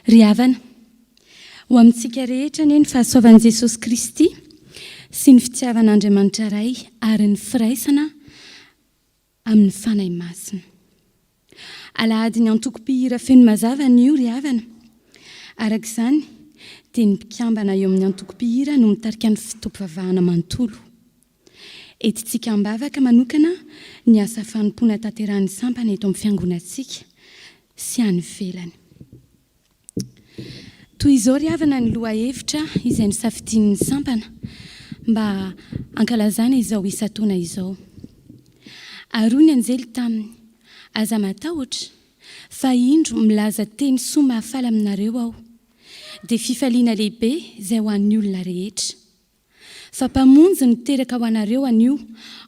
ry havana ho amintsika rehetra ne ny fahasoavan'i Jesosy Kristy sy ny fitiavan'Andriamanitra ray ary ny firaisana amin'ny fanahy masina. Alahady ny antoko-pihira feno mazava ny io ry havana. Araka izany dia ny mpikambana eo amin'ny antoko-pihira no mitarika ny fitompivavahana manontolo. Etintsika ambavaka manokana ny asa fanompoana tanterahany sampana eto amin'ny fiangonantsika sy any ivelany. Toy izao ry havana ny lohahevitra izay nisafidian'ny sampana mba ankalazana izao isa-taona izao. Aroa ny anjely taminy, aza matahotra fa indro milaza teny soa mahafaly aminareo aho, dia fifaliana lehibe izay ho an'ny olona rehetra. Fa mpamonjy miteraka ho anareo anio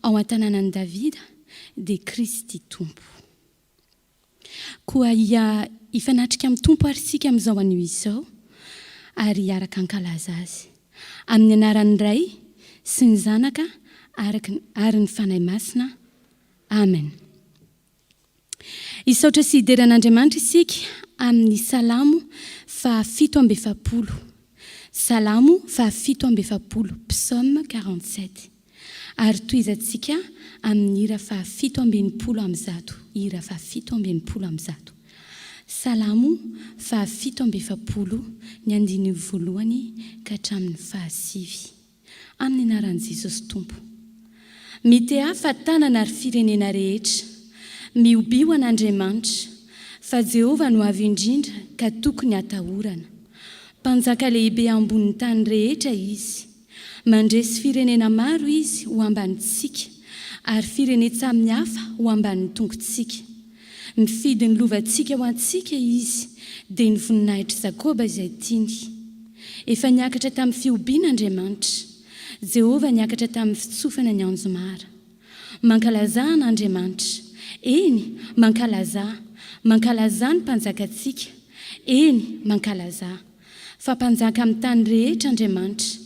ao an-tanànan'i Davida dia Kristy Tompo. Koa ifanatrika amin'ny Tompo ary isika amin'izao anio izao ary araka ankalaza azy amin'ny anaran'ny Ray sy ny Zanaka ary ny fanahy masina. Amen. Isaotra sy hideran'Andriamanitra isika amin'ny Salamo 7:7. Salamo 7:7, Psaume 47. Ary toizantsika amin'ny hira 7:70. Hira 7:70. Salamo 7:7, ny andiny voalohany ka hatramin'ny 9. Amin'ny anaran'i Jesosy Tompo. Mitea fa tanana ary firenena rehetra, miobio an'Andriamanitra, fa Jehova no avy indrindra ka tokony hatahorana. Mpanjaka lehibe ambonin'ny tany rehetra izy, mandresy firenena maro izy ho ambanintsika, ary firenena samihafa ho ambanin'ny tongotsika. Mifidy ny lovantsika ho antsika izy, dia ny voninahitra Jakoba izay tiany. Efa niakatra tamin'ny fiobian'Andriamanitra, Jehova niakatra tamin'ny fitsofana ny anjomara. Mankalaza an'Andriamanitra, eny mankalaza ny mpanjakantsika, eny mankalaza. Fa mpanjaka amin'ny tany rehetra Andriamanitra,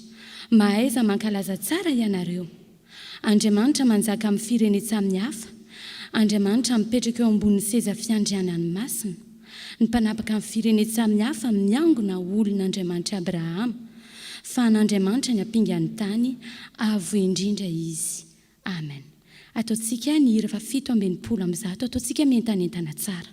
mahaiza mankalaza tsara ianareo. Andriamanitra manjaka amin'ny firenena samihafa, Andriamanitra mipetraka eo ambonin'ny seza fiandrianany masina. Ny mpanapaka amin'ny firenena samihafa miangona olon'Andriamanitra Abrahama, fa n'Andriamanitra ny ampingany tany avo indrindra izy. Amen. Ataontsika ny hira 7:70, ataontsika mientanentana tsara.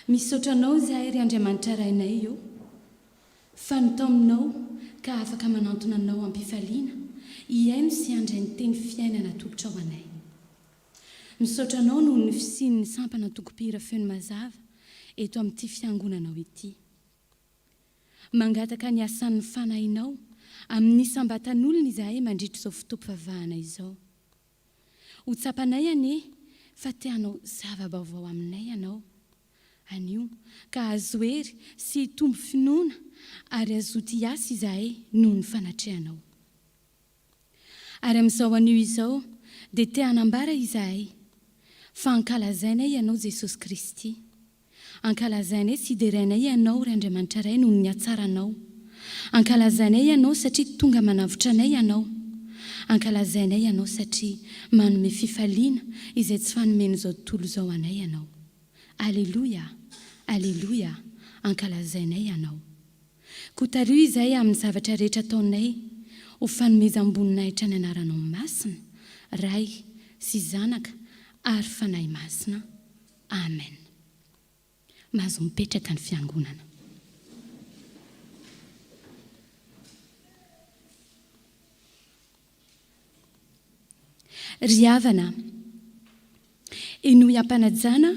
Misaotranao zahay ry Andriamanitra rainay io, fa nitao aminao ka afaka manantona anao ampifaliana, iaino sy handray ny teny fiainana tolotra ao anay. Misaotranao noho ny fisian'ny sampana antoko-pihira feno mazava eto amin'ity fiangonanao ity. Mangataka ny asan'ny fanahinao amin'ny sambatan'olona izahay mandritra izao fotoam-pivavahana izao. Ho tsapanay anie fa te hanao zava-baovao aminay ianao. anio ka azo hery sy tombo finoana ary azoty asa izahay noho ny fanatrehanao. Ary amin'izao anio izao dia te hanambara izahay fa ankalazainay ianao Jesosy Kristy, ankalazainay sy iderainay ianao Ray Andriamanitra iray noho ny hatsaranao, ankalazainay ianao satria tonga manavotra anay ianao, ankalazainay ianao satria manome fifaliana izay tsy fanomen'izao tontolo izao anay ianao. Alleluia, alleluia, ankalazainay ianao. Kotario izay amin'ny zavatra rehetra ataonay ho fanomezam-boninahitra ny anaranao masina, Ray sy Zanaka ary fanahy masina. Amen. Mahazo mipetraka ny fiangonana. Ry havana, eno hiampanajana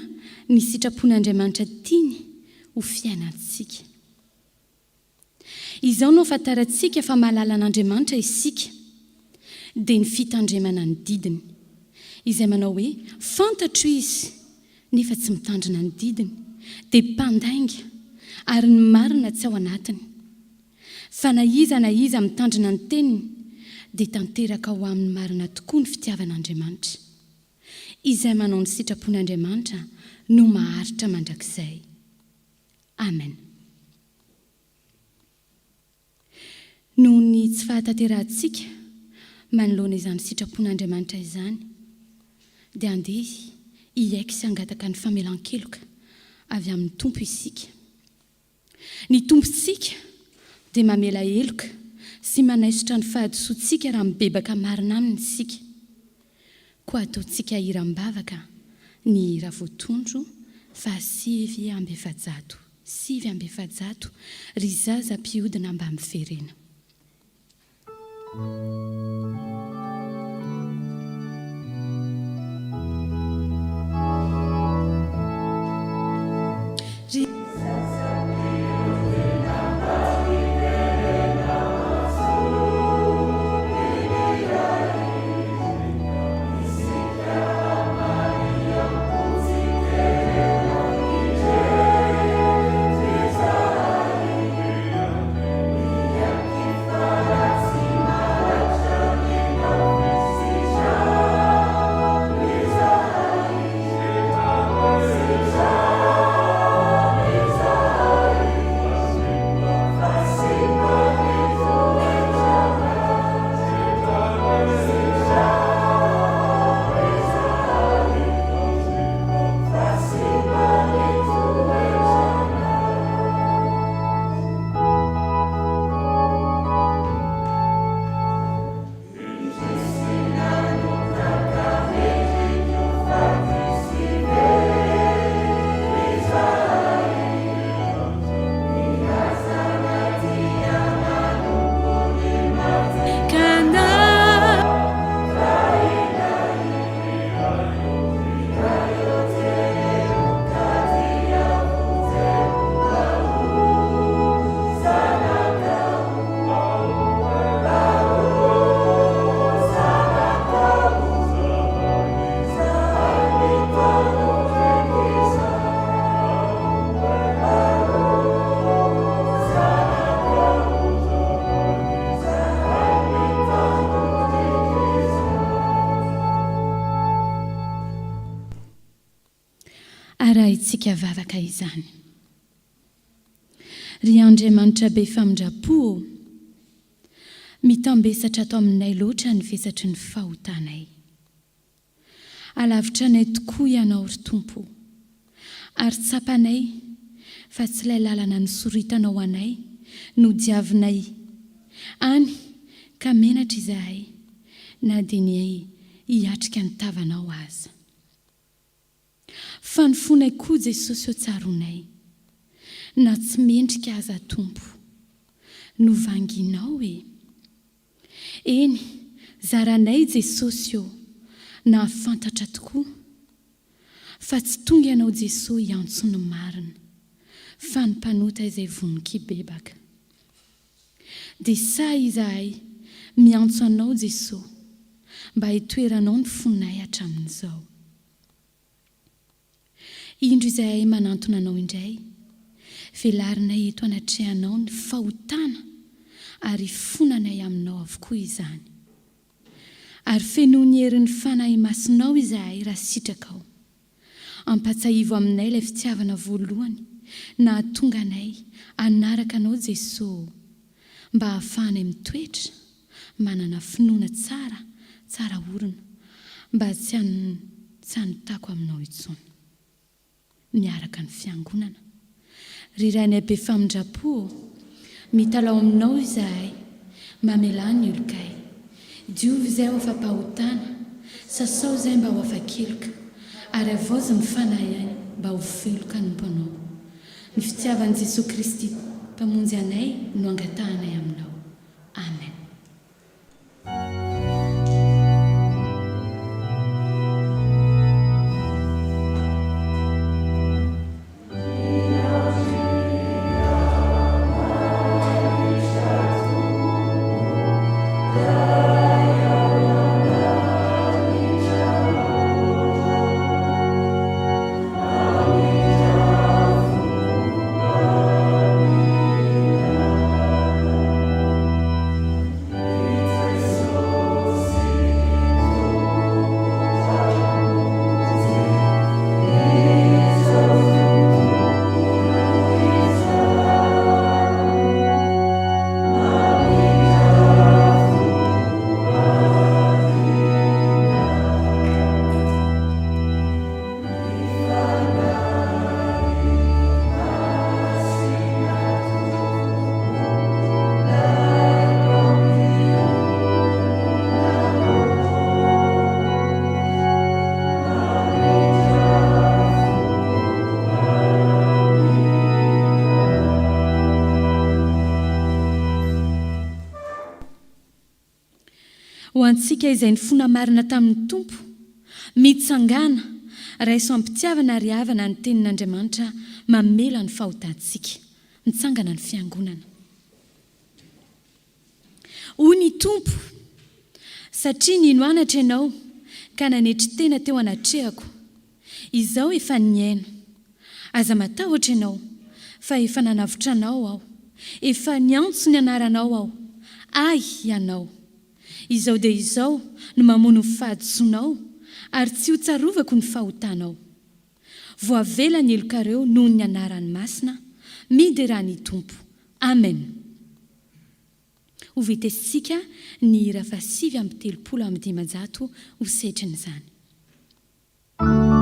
ny sitrapon'Andriamanitra tiany ho fiainantsika. Izao no ahafantarantsika fa mahalala an'Andriamanitra isika dia ny fitandremana ny didiny, izay manao hoe fantatro izy nefa tsy mitandrina ny didiny, dia mpandainga ary ny marina tsy ao anatiny. Fa na iza mitandrina ny teniny dia tanteraka ho amin'ny marina tokoa ny fitiavan'Andriamanitra. Izay manao ny sitrapon'Andriamanitra no maharitra mandrakizay. Amen. Noho ny tsy fahatanterantsika manoloana izany sitrapon'Andriamanitra izany, dia andeha hiaika sy hangataka ny famelan-keloka avy amin'ny tompo isika. Ny tompontsika dia mamela heloka sy manaisotra ny fahadisoantsika raha mibebaka marina aminy isika. Koa ataontsika hiram-bavaka ny hira voatondro fa 7:7 ry zaza mpihodina mba miverena. Arahintsika vavaka izany. Ry Andriamanitra be famindrapo, mitambesatra ato aminay loatra ny vesatry ny fahotanay. Alavitra anay tokoa ianao ry Tompo, ary tsapanay fa tsy ilay lalana nisoritanao anay no diavinay any ka menatra izahay na dia ny hiatrika ny tavanao aza. Fanofonay koa Jesosy o tsaronay, na tsy mendrika aza Tompo, no vanginao e. Eny, zaranay Jesosy o, na fantatra tokoa, fa tsy tonga ianao Jesosy hiantso ny marina, fa ny mpanota izay vonin-kibebaka. Dia sa izahay miantso anao Jesosy, mba hitoeranao ny fonay hatramin'izao. indro izay manantona anao indray, velarinay eto anatrehanao ny fahotana ary fonanay aminao avokoa izany. Ary fenohy ny herin'ny fanahy masinao izahay raha sitrakao. Ampatsahivo aminay ilay fitiavana voalohany na hatonga anay anaraka anao Jesosy, mba hahafahanay mitoetra manana finoana tsara orina, mba tsy hanotako aminao intsony. Miaraka ny fiangonana, riranay be famindrapo, mitalao aminao izahay, mamelany ny olokay. Diovy izay ho afa-pahotana, sasao izay mba ho afa-keloka, ary avozy ny fanahy mba ho feloka ny mpanao. Ny fitiavan'i Jesosy Kristy mpamonjy anay no angatahanay aminao. Amen. Ho antsika izay ny fona marina tamin'ny Tompo, mitsangana, raiso ampitiavana ary havana ny tenin'Andriamanitra mamela ny fahotantsika, mitsangana ny fiangonana. Hoy ny Tompo, satria nino anatra ianao ka nanetry tena teo anatrehako, izao efa niaino. Aza matahotra ianao, fa efa nanavotra anao aho, efa niantso ny anaranao aho, ay ianao. Izao dia izao no mamono ny fahadisoanao, ary tsy ho tsarovako ny fahotanao. Voavela ny elokareo noho ny anarany masina, midy raha ny Tompo. Amen. Ho vitesika ny hira fa 8:30 ho setriny izany. Amen.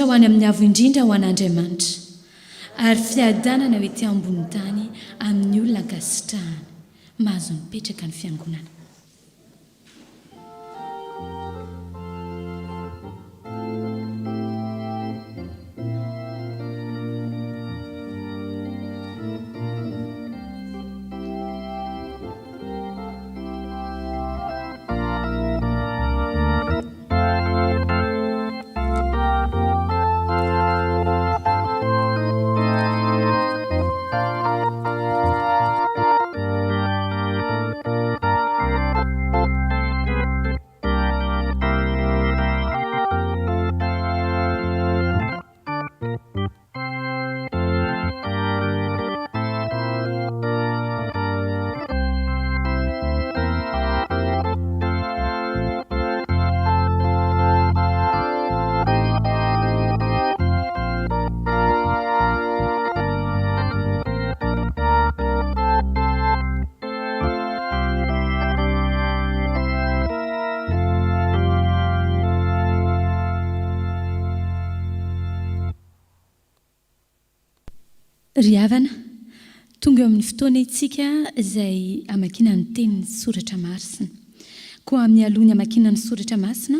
ho any amin'ny avo indrindra ho an'Andriamanitra ary fiadanana ho ety ambony tany amin'ny olona ankasitrahana mahazo mipetraka ny fiangonana. Ry havana, tonga eo amin'ny fotoana itsika izay amakiana ny tenin'ny soratra masina. Koa amin'ny alohan'ny amakiana ny soratra masina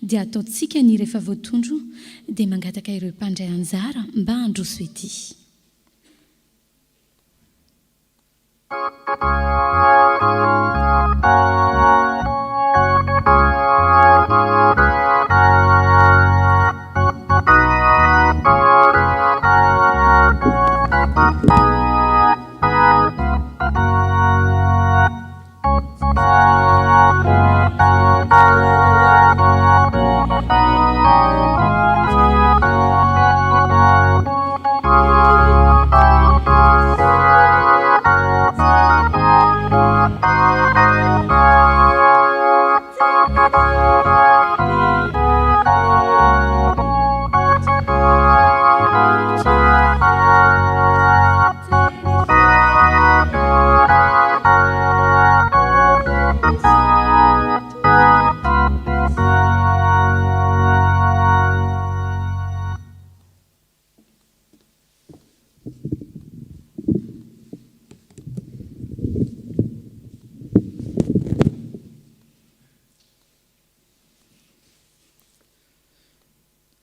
dia ataontsika ny rehefa voatondro dia mangataka ireo mpandray anjara mba handroso ety.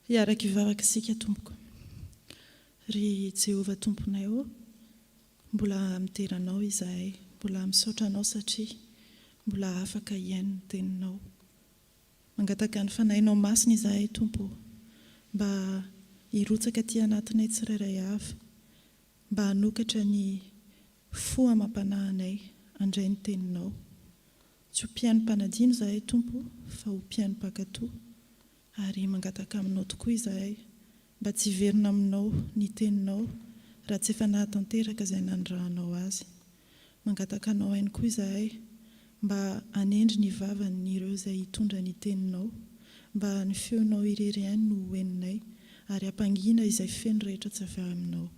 Hiaraka ivavaka isika tompoko. Ry Jehovah tomponay ô, mbola miteranao izahay, mbola misaotra anao satria mbola afaka iaino ny teninao. Mangataka ny fanahinao masina izahay tompo, mba hirotsaka aty anatinay tsirairay avy, mba hanokatra ny fo amam-panahinay handray ny teninao. Tsy ho mpiaino-panadino izahay tompo, fa ho mpiaino-pakatoa. Ary mangataka aminao tokoa izahay mba tsy hiverina aminao ny teninao raha tsy efa nahatanteraka izay nandrahanao azy. Mangataka anao ihany koa izahay mba hanendry ny vavan'ireo izay hitondra ny teninao, mba ny feonao irery ihany no hoeninay ary hampangina izay feno rehetra tsy avy aminao.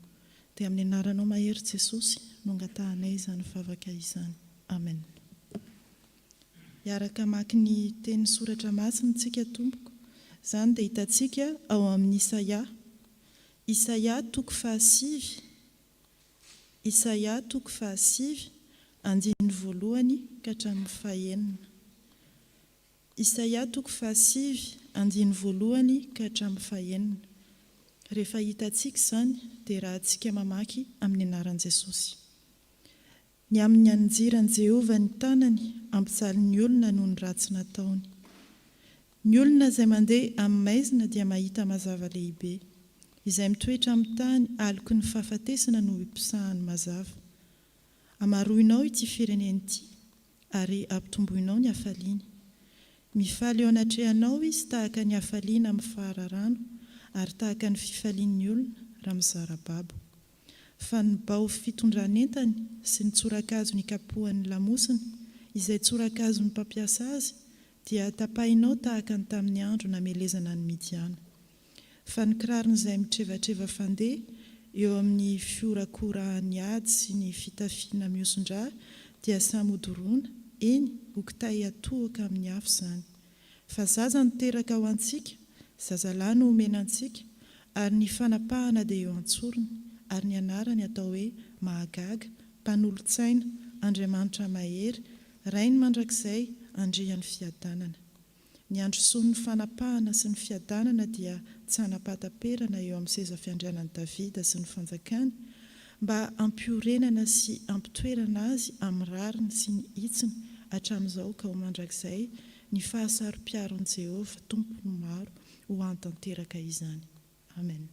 Dia amin'ny anaranao mahery Jesosy no angatahanay izany vavaka izany. Amen. Hiaraka maki ny teny soratra masina tsika tompoko. Izany dia hitantsika ao amin'ny Isaia toko fahasivy. Isaia toko fahasivy, andininy voalohany ka hatramin'ny fahaenina. Isaia toko fahasivy, andininy voalohany ka hatramin'ny fahaenina. Rehefa hitantsika izany dia rahantsika mamaky amin'ny anaran'i Jesosy. Ny amin'ny anjiran'i Jehovah ny tanany, ampijaly ny olona noho ny ratsy nataony. Ny olona izay mandeha amin'ny maizina dia mahita mazava lehibe, izay mitoetra amin'ny tany aloko ny fahafatesana no impisahany mazava. Amaroinao ity fireneny ity ary ampitomboinao ny hafaliany. Mifaly eo anatrehanao izy tahaka ny hafaliana amin'ny fahararano ary tahaka ny fifalian'ny olona raha mizara babo. Fa ny bao fitondranentany sy ny tsorakazo ny kapohan'ny lamosina izay tsorakazo ny mpampiasa azy dia tapahinao tahaka ny tamin'ny andro namelezana ny Midiana. Fa ny kiraron'izay mitrevatreva fandeha eo amin'ny fiorakorahan'ny ady sy ny fitafiana miosondra dia samodorona, eny okitay atohaka amin'ny afo izany. Fa zaza no teraka ho antsika, zazalahy no omena antsika, ary ny fanapahana dia eo antsorony, ary ny anarany atao hoe Mahagaga, Mpanolotsaina, Andriamanitra mahery, Rainy mandrakizay, Andrian'ny fiadanana. Ny andro son'ny fanapahana sy ny fiadanana dia tsanapataperana eo amin'ny seza fiandrianan'i Davida sy ny fanjakany, mba ampiorenana sy ampitoerana azy amin'ny rariny sy ny hitsiny hatramin'izao ka ho mandrakizay ny fahasaro-piaron'i Jehovah tompony maro ho antanteraka izany. Amen.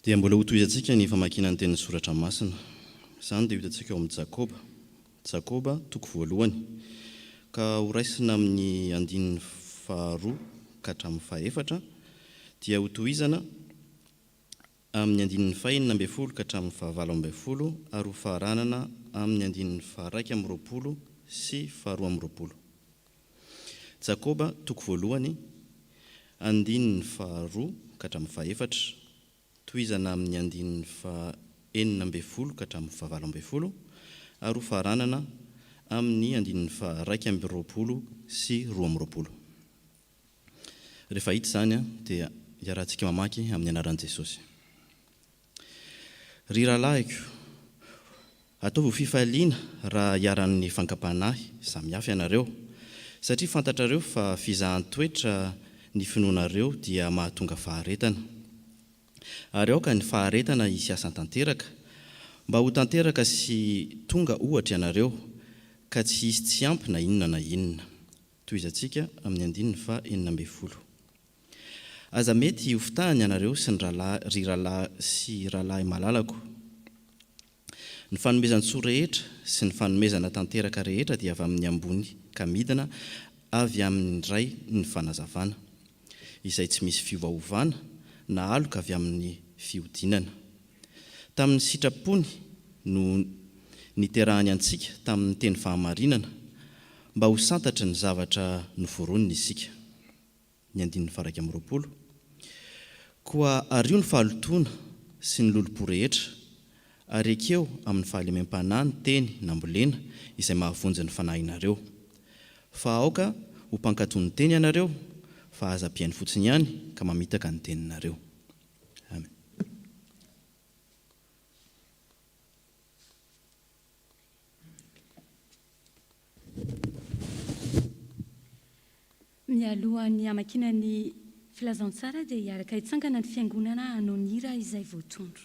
Dia mbola ho toizantsika ny famakiana ny tenin'ny soratra masina. Izany dia hitantsika eo amin'ny Jakoba, toko voalohany, ka ho raisina amin'ny andininy 2 ka hatramin'ny 4, dia ho toizana amin'ny andininy 4 ka hatramin'ny 7, ary ho faharanana amin'ny andininy 120 sy 220. Jakoba, toko voalohany, andininy 2 ka hatramin'ny 4, toizana amin'ny andininy 40 ka hatramin'ny 7, ary ho faharanana amin'ny andininy 120 sy 20. Rehefa hita izany dia iarahantsika mamaky amin'ny anaran'i Jesosy. Ry rahalahyko, ataovy fifaliana raha iaran'ny fankapanahy samihafa ianareo, satria fantatrareo fa fizahan-toetra ny finoanareo dia mahatonga faharetana. Ary aoka ny faharetana hisy asan-tanteraka, mba ho tanteraka sy tonga ohatra ianareo, ka tsy hisy tsy ampy na inona na inona. Toizantsika amin'ny andininy 40. Aza mety hofitahany ianareo sy ry rahalahy sy rahalahy malalako. Ny fanomezan-tsoa rehetra sy ny fanomezana tanteraka rehetra dia avy amin'ny ambony ka midina avy amin'ny ray ny fanazavana, izay tsy misy fiovaovana na aloka avy amin'ny fiodinana. Tamin'ny sitrapony no niterahany antsika tamin'ny teny fahamarinana, mba ho santatry ny zavatra noforoniny isika. Ny andininy 120, koa ary io ny fahalotoana sy ny lolopo rehetra, ary ekeo amin'ny fahalemem-panahy ny teny nambolena izay mahavonjy ny fanahinareo. Fa aoka ho mpankatony teny ianareo, fa aza piainy fotsiny ihany ka mamitaka ny teninareo. Amen. Mialohan'ny hamakina ny filazantsara dia hiaraka hitsangana ny fiangonana hanao ny hira izay voatondro.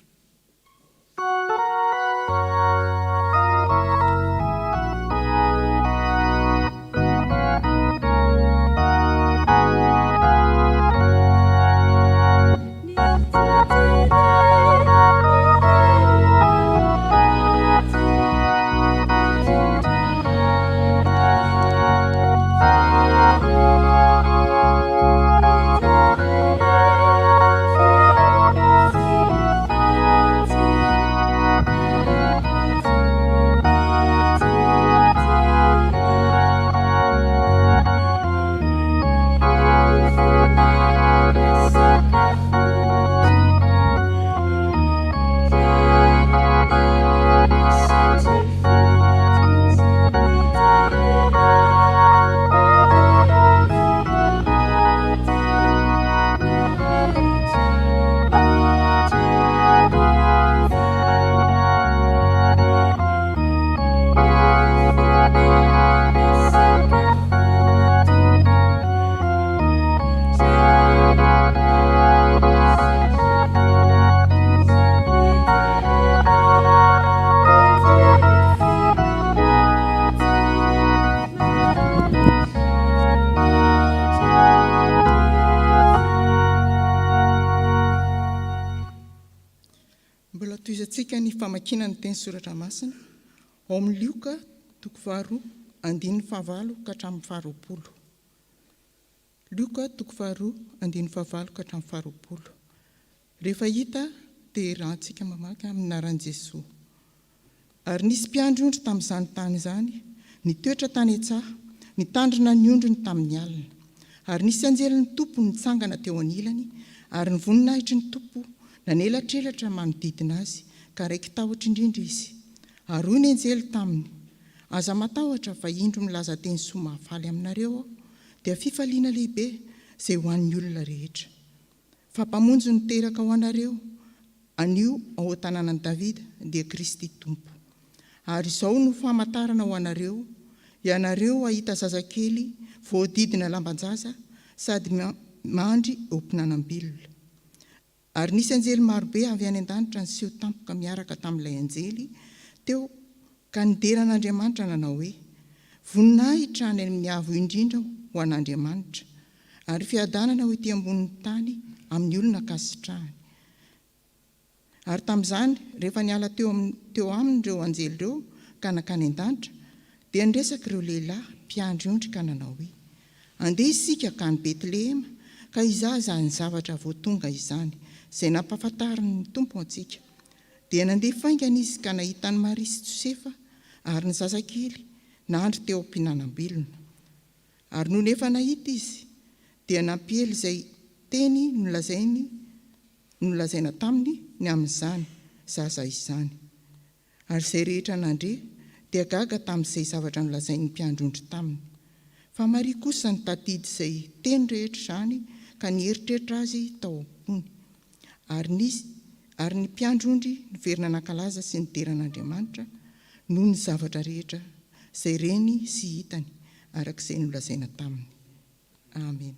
Ny famakina ny teny soratra masina ao amin'ny Lioka toko 2 andininy 9 ka hatramin'ny 20. Lioka toko 2 andininy 9 ka hatramin'ny 20. Rehefa hita dia rahantsika mamaky amin'ny anaran'i Jesosy. Ary nisy mpiandry ondry tamin'izany tany izany, nitoetra tany an-tsaha, nitandrina ny ondriny tamin'ny alina. Ary nisy anjelin'ny tompo nitsangana teo anilany, ary ny voninahitry ny tompo nanelatrelatra manodidina azy, ka raiky tahotra indrindra izy. Ary hoy ny anjely taminy, aza matahotra fa indro milaza teny soa mahafaly aminareo dia fifaliana lehibe izay ho an'ny olona rehetra. Fa mpamonjy niteraka ho anareo, anio ao an-tanànan'i Davida dia Kristy tompo. Ary izao no famantarana ho anareo, ianareo ahita zazakely voadidina lambanjaza sady mandry eo am-pinanam-bilona. Ary nisy anjely marobe avy any an-danitra niseho tampoka miaraka tamin'ilay anjely teo ka nideran'Andriamanitra nanao hoe, voninahitra any amin'ny avo indrindra ho an'Andriamanitra, ary fiadanana ho ety ambonin'ny tany amin'ny olona kasitrahany. Ary tamin'izany rehefa niala teo amin'ireo anjely ireo ka nakany an-danitra, dia niresaka ireo lehilahy mpiandry ondry ka nanao hoe, andeha isika ka ny Betlehema ka izaza ny zavatra voatonga izany izay nampahafantariny ny tompo antsika. Dia nandeha faingana izy ka nahitany Maria sy Josefa ary ny zazakely nandry teo am-pinanam-bilona. Ary noho nefa nahita izy dia nampiely izay teny nolazaina taminy ny amin'izany zaza izany. Ary izay rehetra nandre dia gaga tamin'izay zavatra nolazain'ny mpiandry-ondry taminy. Fa Maria kosa ny tadidy izay teny rehetra izany ka nieritreritra azy tao am-pony. Ary ny mpiandry-ondry niverina nankalaza sy nideran'Andriamanitra noho ny zavatra rehetra izay reny sy hitany arak'izay nolazaina taminy. Amen.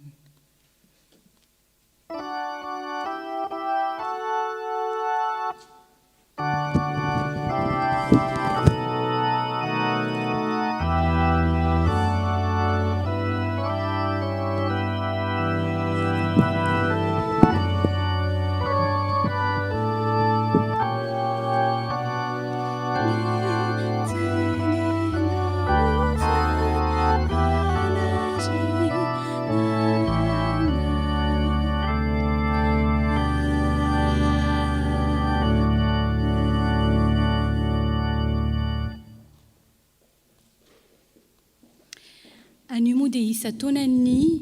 Anio moa dia isa taona ny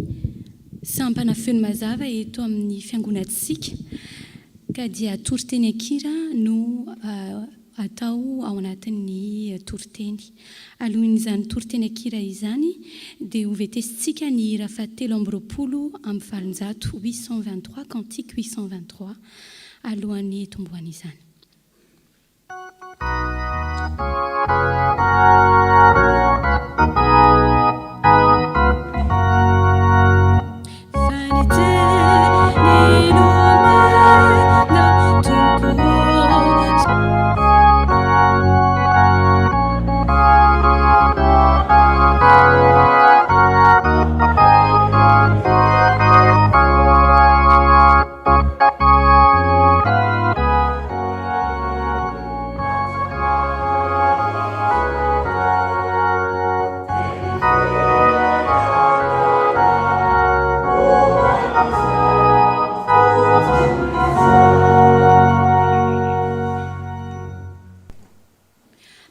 sampana feony mazava eto amin'ny fiangonantsika, ka dia toriteny akira no atao ao anatin'ny toriteny. Alohan'izany toriteny akira izany dia hovetesintsika ny hira fahatelo amby roapolo amby valonjato 823, cantique 823 alohan'ny tomboana izany.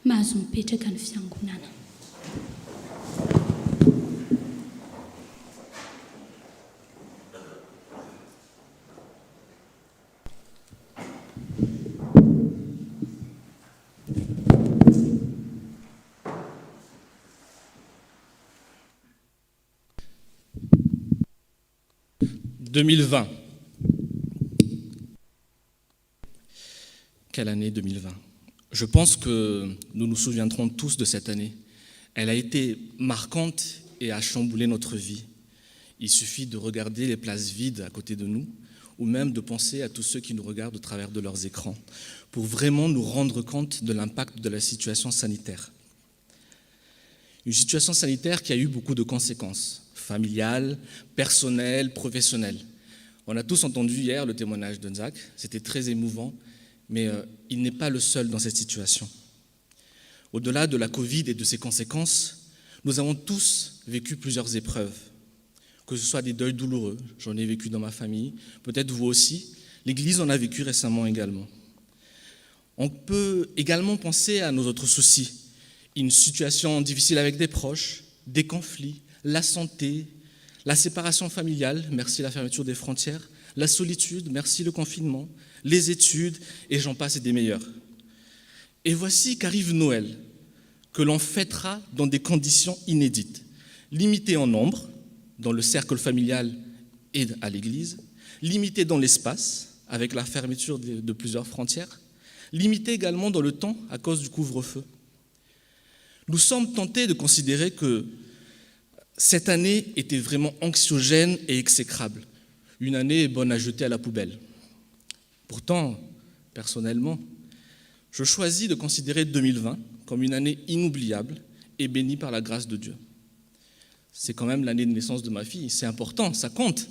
Mahazo mipetraka ny fiangonana. « 2020. Quelle année 2020 ? Je pense que nous nous souviendrons tous de cette année. Elle a été marquante et a chamboulé notre vie. Il suffit de regarder les places vides à côté de nous ou même de penser à tous ceux qui nous regardent au travers de leurs écrans pour vraiment nous rendre compte de l'impact de la situation sanitaire. Une situation sanitaire qui a eu beaucoup de conséquences, familiales, personnelles, professionnelles. On a tous entendu hier le témoignage de Nzak, c'était très émouvant, mais il n'est pas le seul dans cette situation. Au-delà de la Covid et de ses conséquences, nous avons tous vécu plusieurs épreuves, que ce soit des deuils douloureux, j'en ai vécu dans ma famille, peut-être vous aussi, l'Église en a vécu récemment également. On peut également penser à nos autres soucis. Une situation difficile avec des proches, des conflits, la santé, la séparation familiale, merci la fermeture des frontières, la solitude, merci le confinement, les études, et j'en passe et des meilleurs. Et voici qu'arrive Noël, que l'on fêtera dans des conditions inédites, limitées en nombre, dans le cercle familial et à l'église, limitées dans l'espace, avec la fermeture de plusieurs frontières, limitées également dans le temps à cause du couvre-feu. Nous sommes tentés de considérer que cette année était vraiment anxiogène et exécrable, une année bonne à jeter à la poubelle. Pourtant, personnellement, je choisis de considérer 2020 comme une année inoubliable et bénie par la grâce de Dieu. C'est quand même l'année de naissance de ma fille, c'est important, ça compte.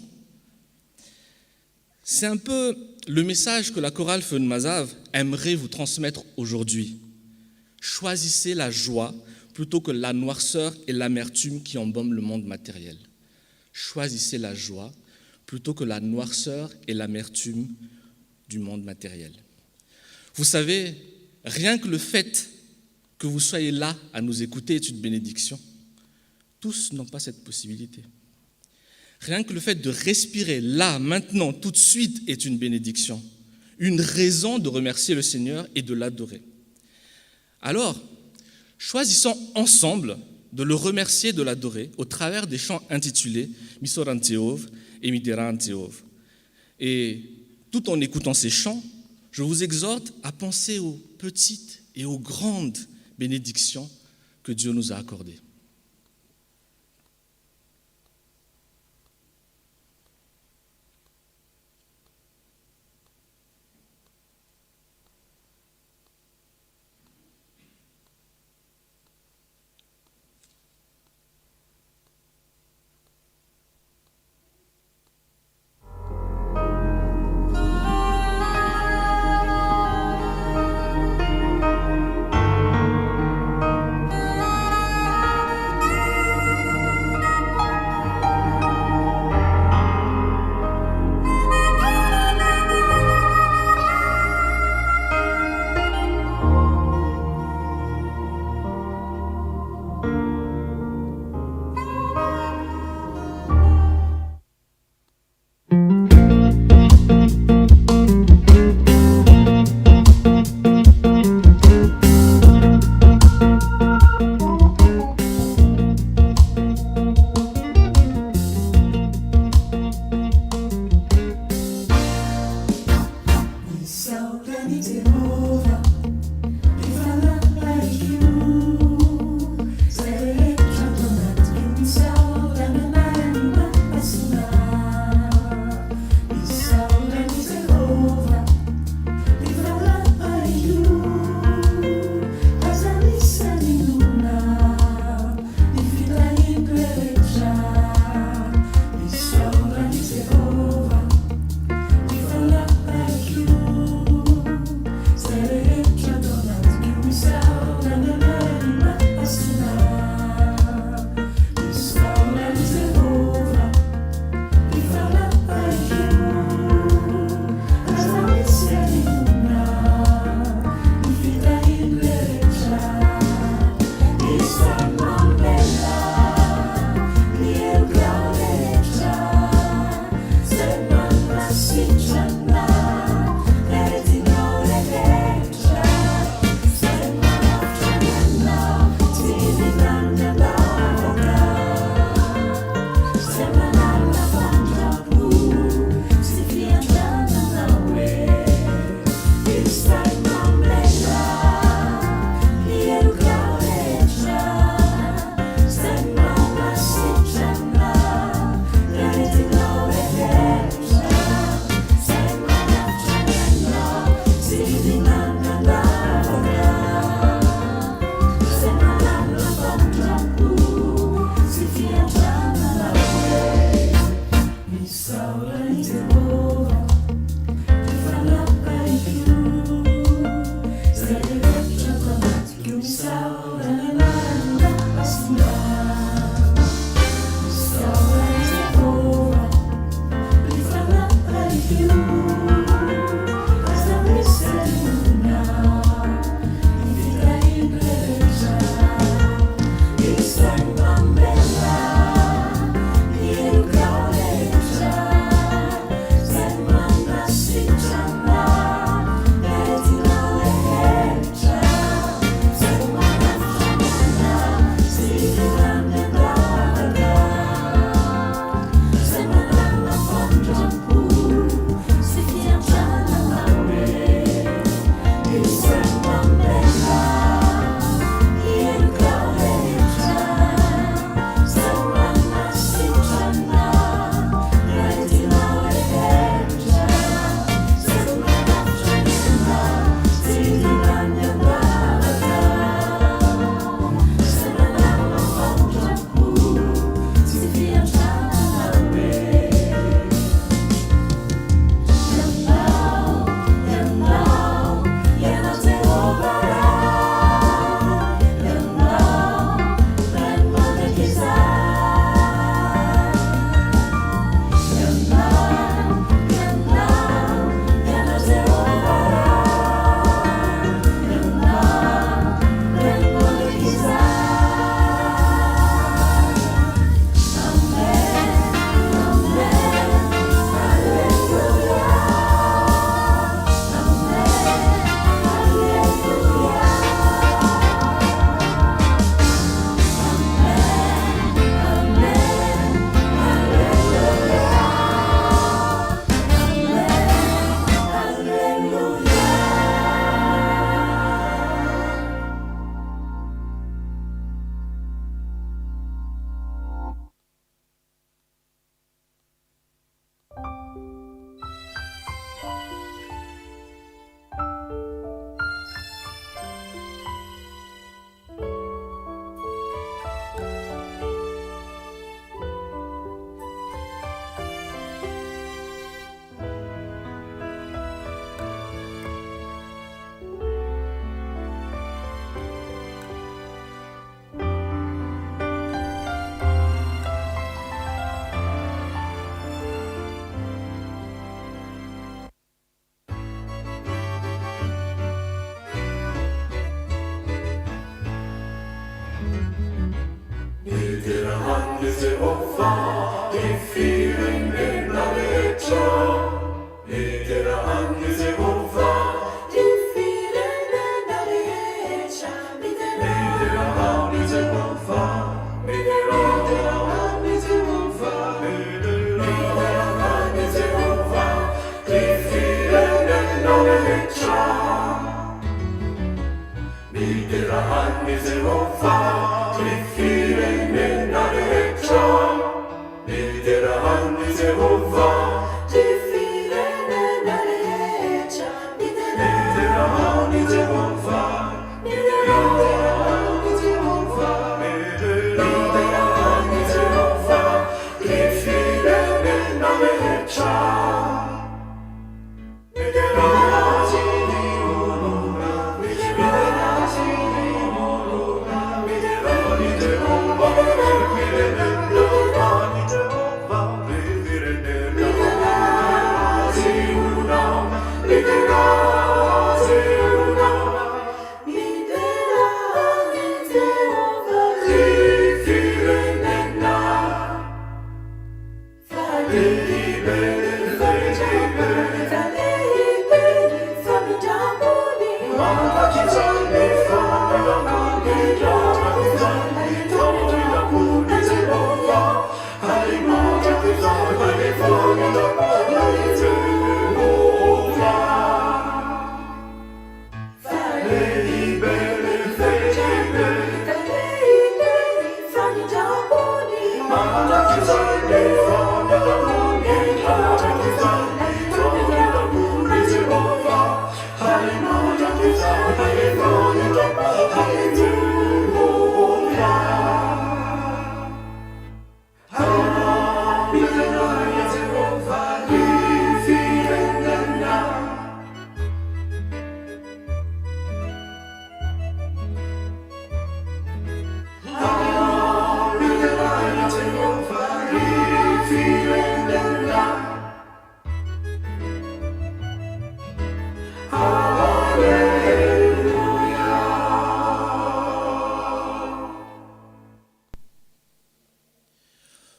C'est un peu le message que la chorale Feu de Mazave aimerait vous transmettre aujourd'hui. Choisissez la joie plutôt que la noirceur et l'amertume qui embaument le monde matériel. Choisissez la joie plutôt que la noirceur et l'amertume du monde matériel. Vous savez, rien que le fait que vous soyez là à nous écouter est une bénédiction. Tous n'ont pas cette possibilité. Rien que le fait de respirer là, maintenant, tout de suite est une bénédiction, une raison de remercier le Seigneur et de l'adorer. Alors, choisissons ensemble de le remercier et de l'adorer au travers des chants intitulés Misoranteov et Mideranteov. Et tout en écoutant ces chants, je vous exhorte à penser aux petites et aux grandes bénédictions que Dieu nous a accordées.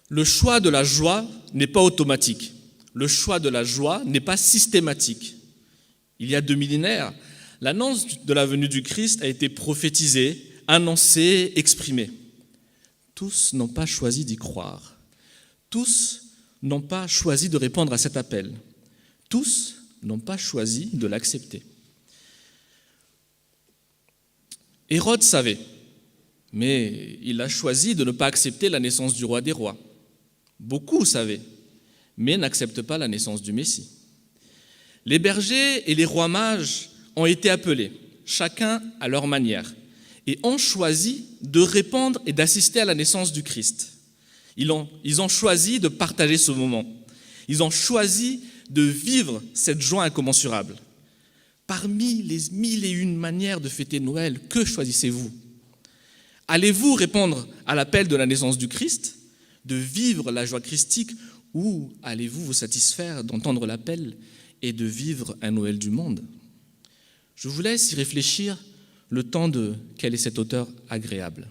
Le choix de la joie n'est pas automatique. Le choix de la joie n'est pas systématique. Il y a 2 millénaires, l'annonce de la venue du Christ a été prophétisée, annoncée, exprimée. Tous n'ont pas choisi d'y croire. Tous n'ont pas choisi de répondre à cet appel. Tous n'ont pas choisi de l'accepter. Hérode savait, mais il a choisi de ne pas accepter la naissance du roi des rois. Beaucoup savaient, mais n'acceptent pas la naissance du Messie. Les bergers et les rois mages ont été appelés, chacun à leur manière, et ont choisi de répondre et d'assister à la naissance du Christ. Ils ont choisi de partager ce moment. Ils ont choisi de vivre cette joie incommensurable. Parmi les 1001 manières de fêter Noël, que choisissez-vous? Allez-vous répondre à l'appel de la naissance du Christ, de vivre la joie christique, ou allez-vous vous satisfaire d'entendre l'appel et de vivre un Noël du monde? Je vous laisse y réfléchir le temps de quel est cet auteur agréable.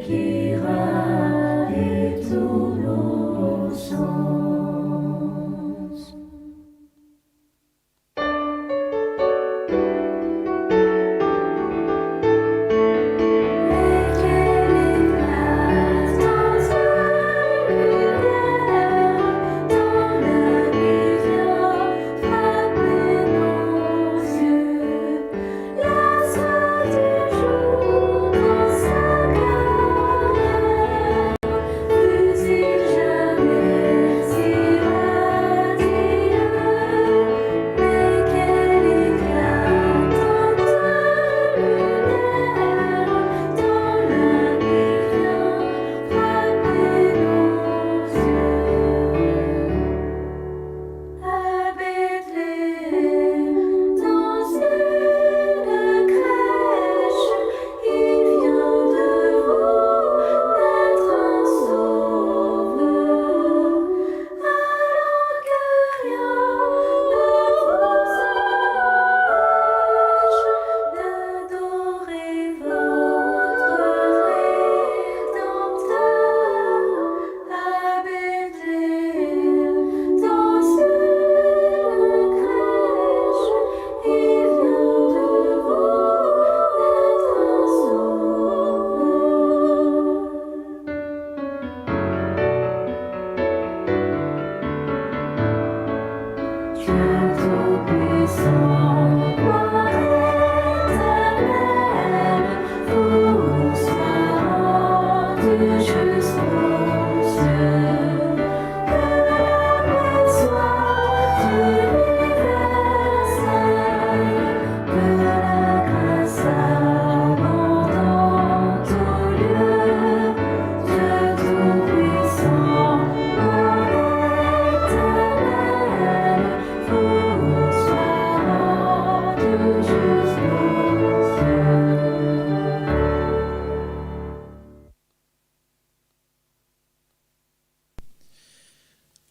Qui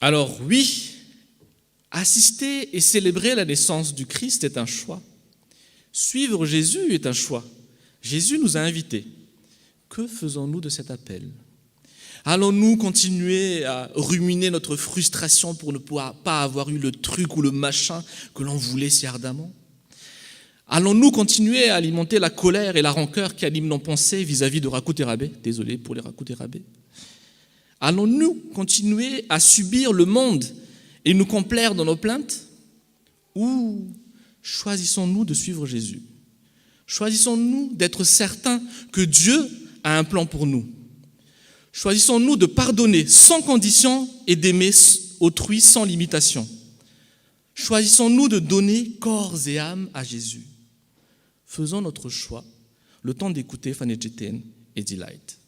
Alors oui, assister et célébrer la naissance du Christ est un choix. Suivre Jésus est un choix. Jésus nous a invités. Que faisons-nous de cet appel ? Allons-nous continuer à ruminer notre frustration pour ne pas avoir eu le truc ou le machin que l'on voulait si ardemment ? Allons-nous continuer à alimenter la colère et la rancœur qui animent nos pensées vis-à-vis de Rakout et Rabé ? Désolé pour les Rakout et Rabé. Allons-nous continuer à subir le monde et nous complaire dans nos plaintes ? Ou choisissons-nous de suivre Jésus ? Choisissons-nous d'être certains que Dieu a un plan pour nous ? Choisissons-nous de pardonner sans condition et d'aimer autrui sans limitation ? Choisissons-nous de donner corps et âme à Jésus ? Faisons notre choix, le temps d'écouter Fanegeten et Delight.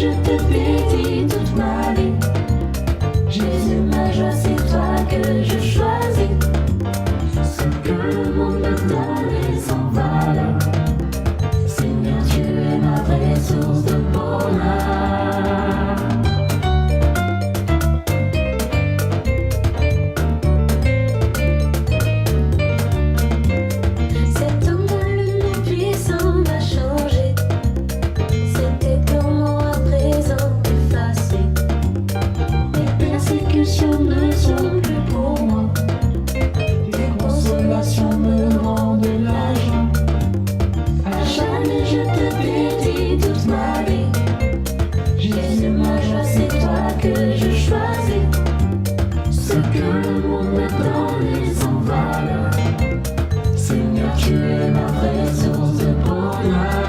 je te dédie toute ma vie. Jésus, ma joie, c'est toi que je choisis. Ce que le monde me donne est sans valeur. Seigneur, tu es ma vraie source de bonheur. Cet homme le nom puissant m'a changé. C'était purement à présent effacé. Les persécutions ne sont plus pour moi. Les consolations me rendent la joie. À jamais je te dédie toute ma vie. Jésus, ma joie, c'est toi que je choisis. Ce que le monde me donne est sans valeur. Seigneur, tu es ma vraie source de bonheur.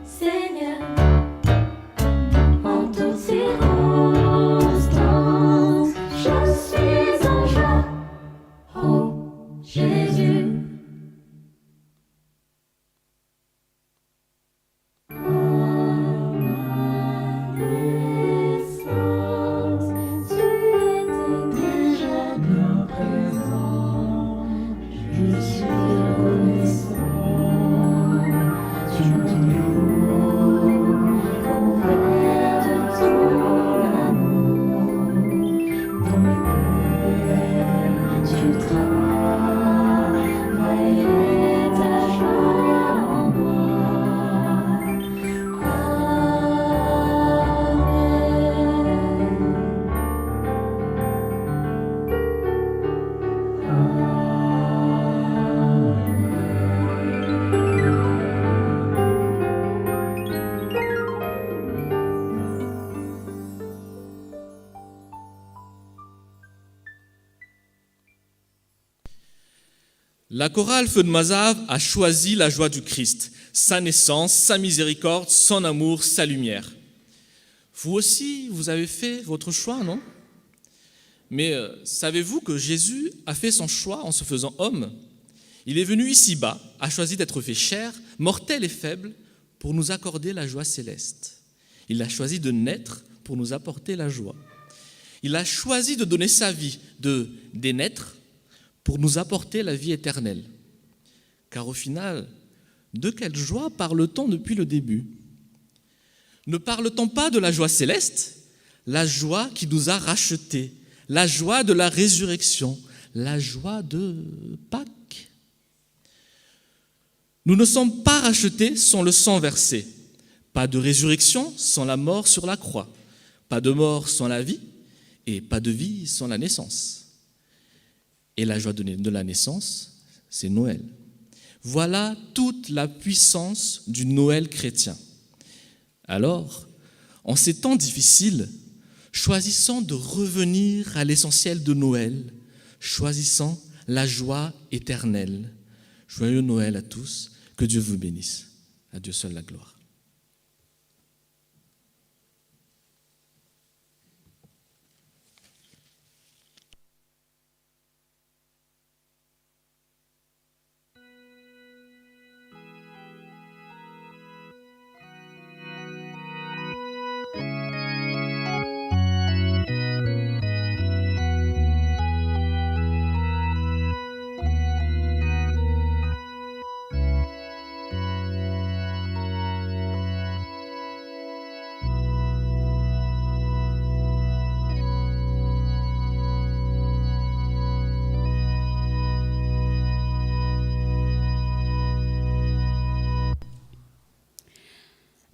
Seigneur, en toutes circonstances, je suis en joie. Oh, Jésus. Tu étais déjà bien présent. Je suis reconnaissant. Tu me loues, couvert de ton amour. Dans mes peurs, tu travaillais ta joie en moi. La chorale Feu de Mazave a choisi la joie du Christ, sa naissance, sa miséricorde, son amour, sa lumière. Vous aussi, vous avez fait votre choix, non? Mais savez-vous que Jésus a fait son choix en se faisant homme? Il est venu ici-bas, a choisi d'être fait chair, mortel et faible, pour nous accorder la joie céleste. Il a choisi de naître pour nous apporter la joie. Il a choisi de donner sa vie, de dénaître, pour nous apporter la vie éternelle. Car au final, de quelle joie parle-t-on depuis le début? Ne parle-t-on pas de la joie céleste? La joie qui nous a rachetés, la joie de la résurrection, la joie de Pâques. Nous ne sommes pas rachetés sans le sang versé. Pas de résurrection sans la mort sur la croix. Pas de mort sans la vie et pas de vie sans la naissance. Et la joie de la naissance, c'est Noël. Voilà toute la puissance du Noël chrétien. Alors, en ces temps difficiles, choisissons de revenir à l'essentiel de Noël, choisissons la joie éternelle. Joyeux Noël à tous, que Dieu vous bénisse. À Dieu seul la gloire.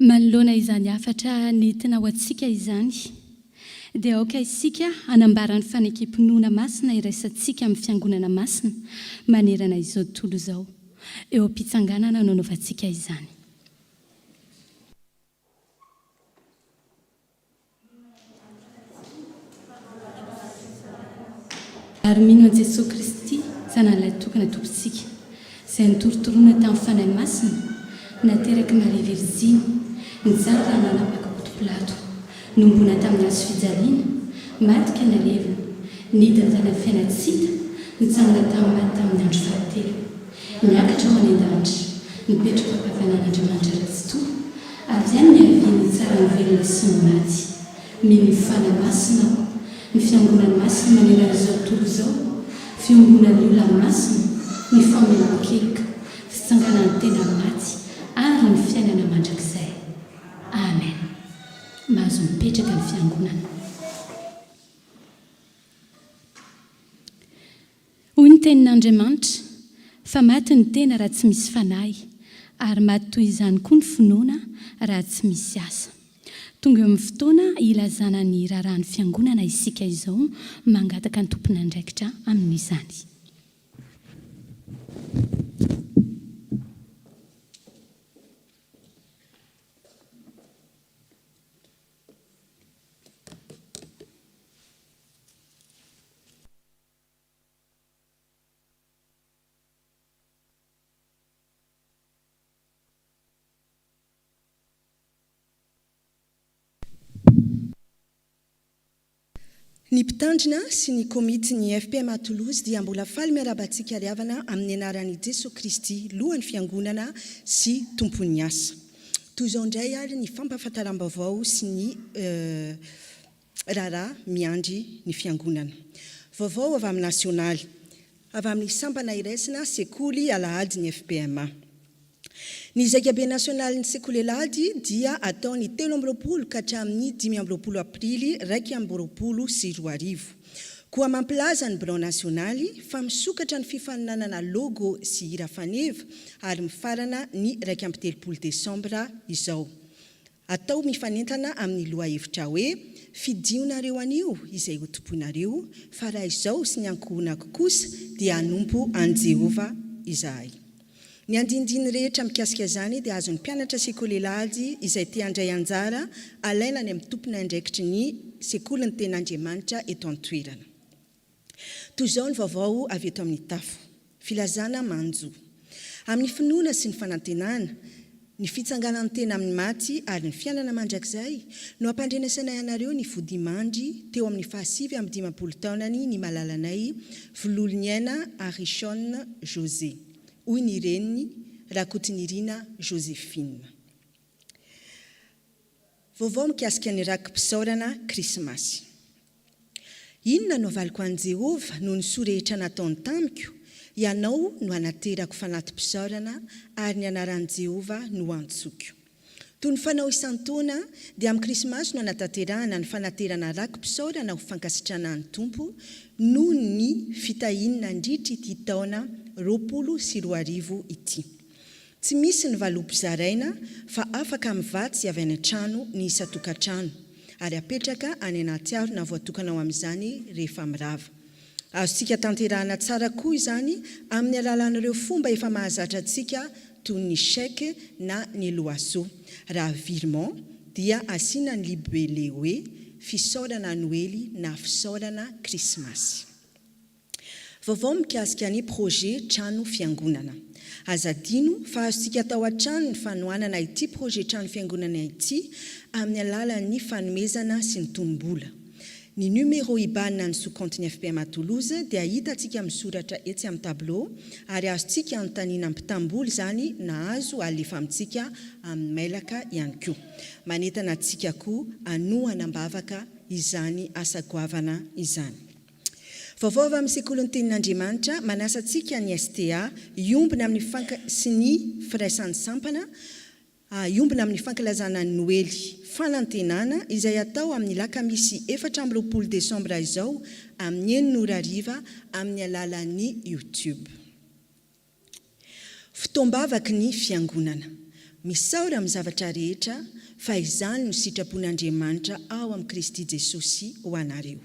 Manoloana izany hafatra nentina ho antsika izany dia aoka isika hanambarany fanekempinoana masina iraisantsika amin'ny fiangonana masina manerana izao tontolo izao. Eo am-pitsanganana no anaovantsika izany. Ary mino an Jesosy Kristy zanan'ilay tokana tompontsika izay nitorotoroana tamin'ny fanahy masina nateraka Maria Virziny nijary raha nanapaka Ponto-Pilato nombona tamin'ny hazo fijaliana matika nalevina nidina tany amin'ny fiainatsita nitsangana tamin'ny maty tamin'ny andro fahatelo niakatra ho any an-danitra nipetraka ankavanan'Andriamanitra Kristy avy any ny aviany tsara nyvelona sy ny maty mimifana masina ny fiangonany masina manerana izao tontolo izao fiangonany olona masina ny famelan-keloka fitsanganany tena maty ary ny fiainana mandrakizay amen mahazo mipetraka ny fiangonana. Hoy ny tenin'Andriamanitra fa maty ny tena raha tsy misy fanahy ary maty toy izany koa ny finoana raha tsy misy asa. Tonga eo amin'ny fotoana ilazana ny raharahan'ny fiangonana isika izao mangataka ny tompon'andraikitra amin'izany. Ny mpitandrina sy ny komity ny FPM Toulouse dia mbola faly miarabantsika riavana amin'ny anaran'i Jesosy Kristy lohan'ny fiangonana sy tompon'ny asa. Toy izao indray ary ny fampahafantaram-baovao sy ny raharaha miandry ny fiangonana. Vaovao avy amin'ny nasionaly, avy amin'ny sampana iraisina sekoly Alahady ny FPMA. Ny zakabe nasionaly ny sekoly Alahady dia ataony 13 ka hatramin'ny 15 aprily 2024. Koa mampilaza ny Blanc nasionaly fa misokatra ny fifaninanana logo sy hira faneva ary mifarana ny 13 Desambra izao. Atao mifanentana amin'ny lohahevitra hoe fidionareo anio izay ho tomponareo fa raha izao sy ny ankohonako kosa dia hanompo an Jehova izahay. Ny andindiny rehetra mikasika izany dia azon'ny mpianatra sekoly Alahady izay te handray anjara alaina ny amin'ny tompony andraikitry ny sekoly ny ten'Andriamanitra eto an-toerana. Toy izao ny vaovao avy eto amin'ny tafo, filazana manjo. Amin'ny finoana sy ny fanantenana, ny fitsanganan'ny tena amin'ny maty ary ny fiainana mandrakizay no ampandrenesanay anareo ny vodimandry teo amin'ny 7 taonany ny malalanay Vololoniaina Arishon José. Hoy ny reniny Rakotinirina Joséphine. Vaovao mikasika ny rakim-pisaorana Krismasy. Inona no avaliko an Jehova no ny sorehetra nataony tamiko, ianao no anaterako fanatim-pisaorana ary ny anaran'i Jehova no antsoko. Toy ny fanao isan-taona dia amin'ny Krismasy no anatanterahana ny fanaterana rakim-pisaorana ho fankasitrana ny Tompo noho ny fitahinana andritra ity taona 2024 ity. Tsy misy ny valom-pizaraina fa afaka mivatsy avy any an-trano ny isa-tokantrano ary apetraka any anaty arona voatokana ao amin'izany rehefa mirava. Azontsika tanterahana tsara koa izany amin'ny alalan'ireo fomba efa mahazatra antsika toy ny chèque na ny loaseau. Raha virement dia asiana ny libellé hoe fisaorana Noely na fisaorana Krismasy. Vaovao mikasika ny projet trano fiangonana. Azadino fa azontsika atao an-trano ny fanohanana ity projet trano fiangonana ity amin'ny alalan'ny fanomezana sy ny tonom-bola. Ny numéro IBAN ny sous-compte ny FPM Toulouse dia hitantsika misoratra etsy amin'ny tableau ary azontsika anontaniana amin'ny mpitam-bola izany na azo alefa amintsika amin'ny mailaka ihany koa. Manentana antsika koa anohana mbavaka izany asa goavana izany. Vaovao avy amin'ny sekoly ny tenin'Andriamanitra manasa antsika ny STA iombina amin'ny sy ny firaisan'ny sampana iombina amin'ny fankalazana ny Noely fanantenana izay atao amin'ny lakamisy 14 Desambra izao amin'ny 9:00 amin'ny alalan'ny YouTube. Fitombavaky ny fiangonana. Misaora amin'ny zavatra rehetra fa izany no sitrapon'Andriamanitra ao amin'ny Kristy Jesosy ho anareo.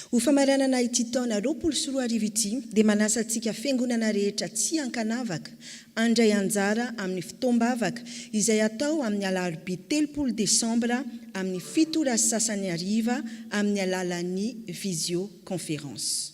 Ho famaranana ity taona 2024 ity dia manasa antsika fiangonana rehetra tsy ankanavaka andray anjara amin'ny fitombavaka izay atao amin'ny alarobia 3 Desambra amin'ny 7:30 amin'ny alalan'ny visioconférence.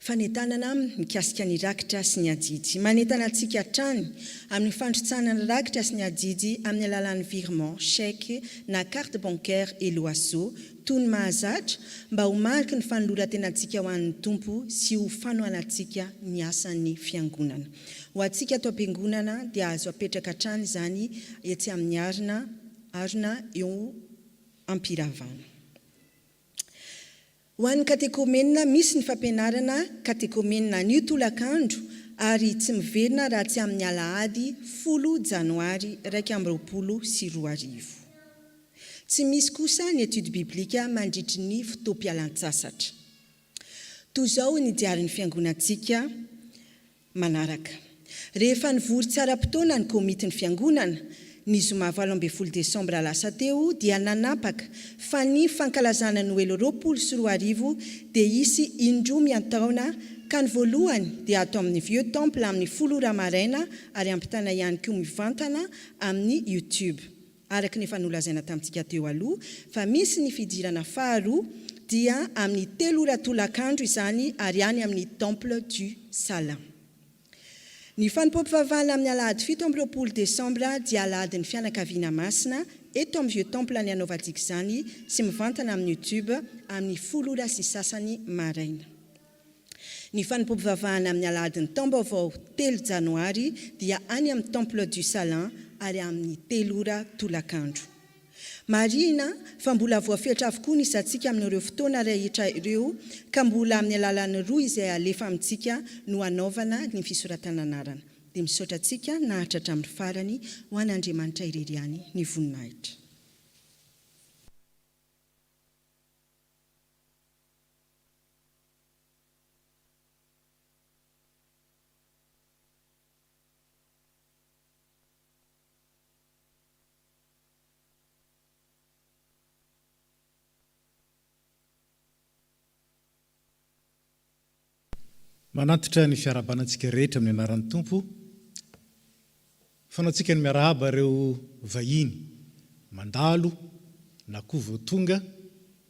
Fanentanana mikasika ny rakitra sy ny ajijy. Manentana antsika hatrany amin'ny fandrotsahana rakitra sy ny ajijy amin'ny alalan'ny virement, chèque na carte bancaire eloaso toy ny mahazatra mba ho mariky ny fanoloran-tenantsika ho an'ny tompo sy ho fanohanantsika ny asan'ny fiangonana. Ho antsika ato am-piangonana dia azo apetraka hatrany izany etsy amin'ny arina eo ampiravana. Ho an'ny katekomenina misy ny fampianarana katekomenina anio tolakandro ary tsy miverina raha tsy amin'ny alahady 10 janoary 2024. Tsy misy kosa ny étude biblika mandritry ny fotoam-pialan-tsasatra. Toy izao ny diarin'ny fiangonantsika manaraka. Rehefa nivory tsara-potoana ny komitin'ny fiangonana, ny zoma 12 desambra lasa teo dia nanapaka fa ny fankalazana Noely 2024 dia isy indroa miantaona ka ny voalohany dia ato amin'ny Vieux Temple amin'ny 10 ramaraina ary ampitana ihany koa mivantana amin'ny YouTube. Araka ny efa nolazaina tamintsika teo aloha, fa misy ny fidirana faharoa dia amin'ny 3 ora tolakandro izany ary any amin'ny Temple du Salin. Ny fanimpom-pivavahana amin'ny alahady 17 desambra dia alahady ny fianakaviana masina eto amin'ny Vieux Temple ny anaovantsika izany sy mivantana amin'ny YouTube amin'ny 10 ora sy sasany maraina. Ny fanimpom-pivavahana amin'ny alahady ny taom-baovao 3 janoary dia any amin'ny Temple du Salin ary amin'ny 3 ora tolakandro. Marina fa mbola voafetra avokoa ny isantsika amin'ireo fotoana rehetra ireo ka mbola amin'ny alalan'ny roa izay alefa amintsika no hanaovana ny fisoratana anarana. Dia misaotra antsika nahatratra amin'ny farany ho an'Andriamanitra irery ihany ny voninahitra. Manatitra ny fiarabanantsika rehetra amin'ny anaran'ny Tompo. Fanaontsika ny miarahaba ireo vahiny mandalo na koa voatonga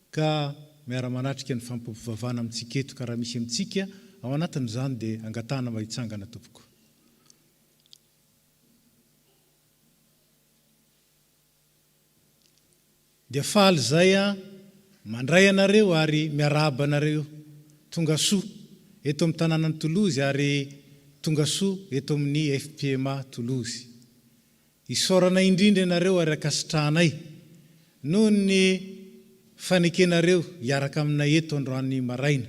ka miara-manatrika ny fampivavahana amintsika eto ka raha misy amintsika ao anatin'izany dia angatahana mba hitsangana tompoko. Dia faly zay mandray anareo ary miarahaba anareo tonga soa eto amin'ny tanànan'ny Toulouse ary tonga soa eto amin'ny FPMA Toulouse. Isaorana indrindra ianareo ary akasitrahanay noho ny fanekenareo hiaraka aminay eto androany maraina.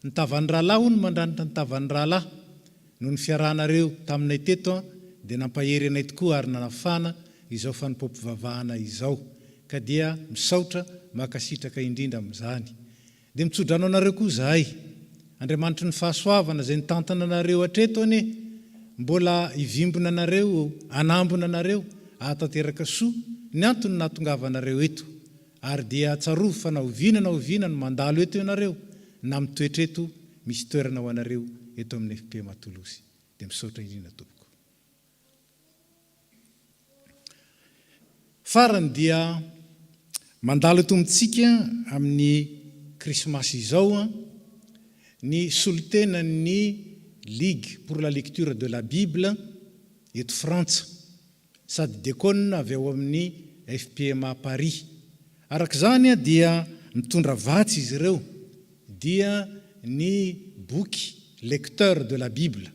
Ny tavan'ny rahalahy hono mandranitra ny tavan'ny rahalahy noho ny fiarahanareo taminay teto dia nampahery anay tokoa ary nanafana izao fanimpom-pivavahana izao. Ka dia misaotra makasitraka indrindra amin'izany. Dia mitsodrano anareo koa zahay. Andriamanitra ny fahasoavana izay nitantana anareo hatreto ane mbola hivimbona anareo, anambona anareo, ahatanteraka soa ny antony nahatongavanareo eto. Ary dia tsarovo fa naoviana no mandalo eto ianareo na mitoetra eto misy toerana ho anareo eto amin'ny FPMA Toulouse. Dia misaotra indrindra tompoko. Farany dia mandalo eto amintsika amin'ny Krismasy izao ny solitenan'ny Ligue pour la lecture de la Bible eto Frantsa sady dekona avy ao amin'ny FPMA Paris. Arak'izany dia mitondra vatsy izy ireo dia ny boky lecteur de la Bible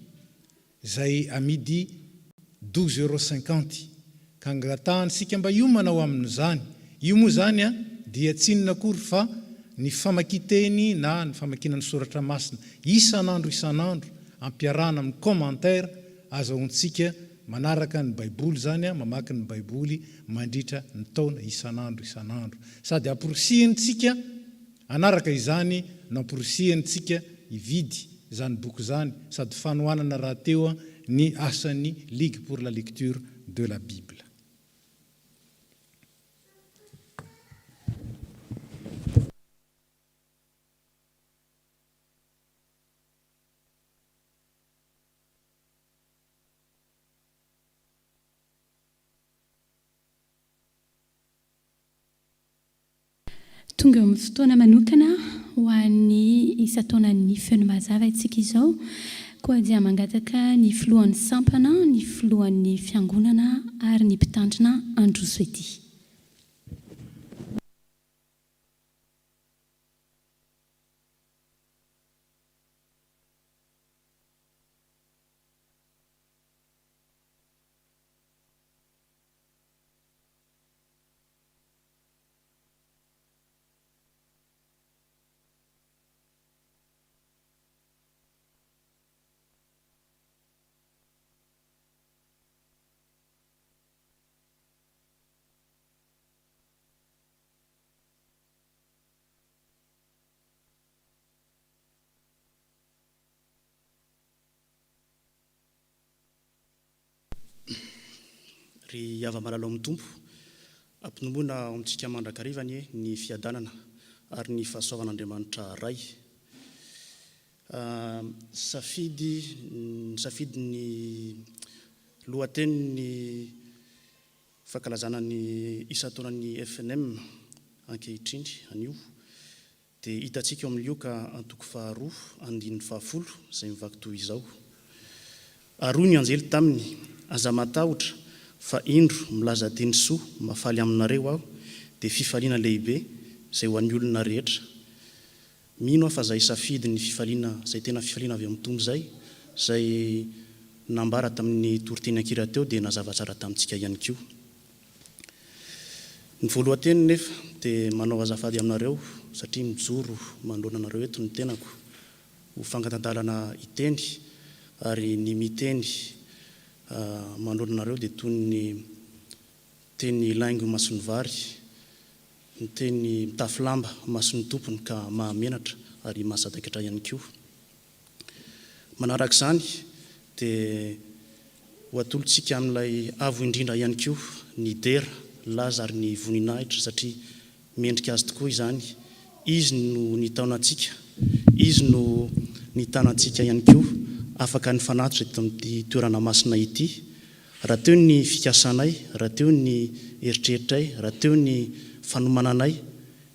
izay amidy 12,50 €. Ka angatahana sika mba io manao amin'izany. Io moa zany dia tsy inona akory fa ny famakiteny na ny famakinany soratra masina isan'andro ampiarahana amin'ny commentaire azahoantsika manaraka ny Baiboly zany mamaky ny Baiboly mandritra ny taona isan'andro. Sady aporosiantsika anaraka izany namporosiantsika ividy zany boky zany sady fanohanana raha teo ny asan'ny Ligue pour la lecture de la Bible. Tonga amin'ny fotoana manokana ho an'ny isa-taonan'ny feno mazava itsika izao koa dia mangataka ny filohan'ny sampana, ny filohan'ny fiangonana ary ny mpitandrina androso ety. ry ava-malalo amin'ny tompo ampinomboana amintsika mandrakarivany ny fiadanana ary ny fahasoavan'Andriamanitra ray. Safidy ny lohateny ny fankalazana ny isa-taonan'ny FNM ankehitriny anio dia hitantsika eo amin'io ka antoko 2:10 izay mivaky toy izao. Aroa ny anjely taminy aza matahotra fa indro milaza teny soa mafaly aminareo aho dia fifaliana lehibe izay ho an'ny olona rehetra. Mino aho fa izay safidy ny fifaliana izay tena fifaliana avy amin'ny tombo izay nambara tamin'ny toriteny ankira teo dia nazava tsara tamintsika ihany koa. Ny voalohanteny nefa dia manao azafady aminareo satria mijoro mandroana anareo eto ny tenako ho fangatandalana iteny ary ny miteny mandroana anareo dia toy ny teny laingo masony vary, ny teny mitafy lamba masony tompony ka mahamenatra ary mahasadakatra ihany koa. Manaraka izany dia ho atolotsika amin'ilay avo indrindra ihany koa ny dera laza ary ny voninahitra satria mendrika azy tokoa izany. Izy no nitaonantsika, izy no nitanantsika ihany koa afaka ny fanatitra eto amin'ny toerana masina ity. Raha teo ny fikasanay, raha teo ny eritreritray, raha teo ny fanomananay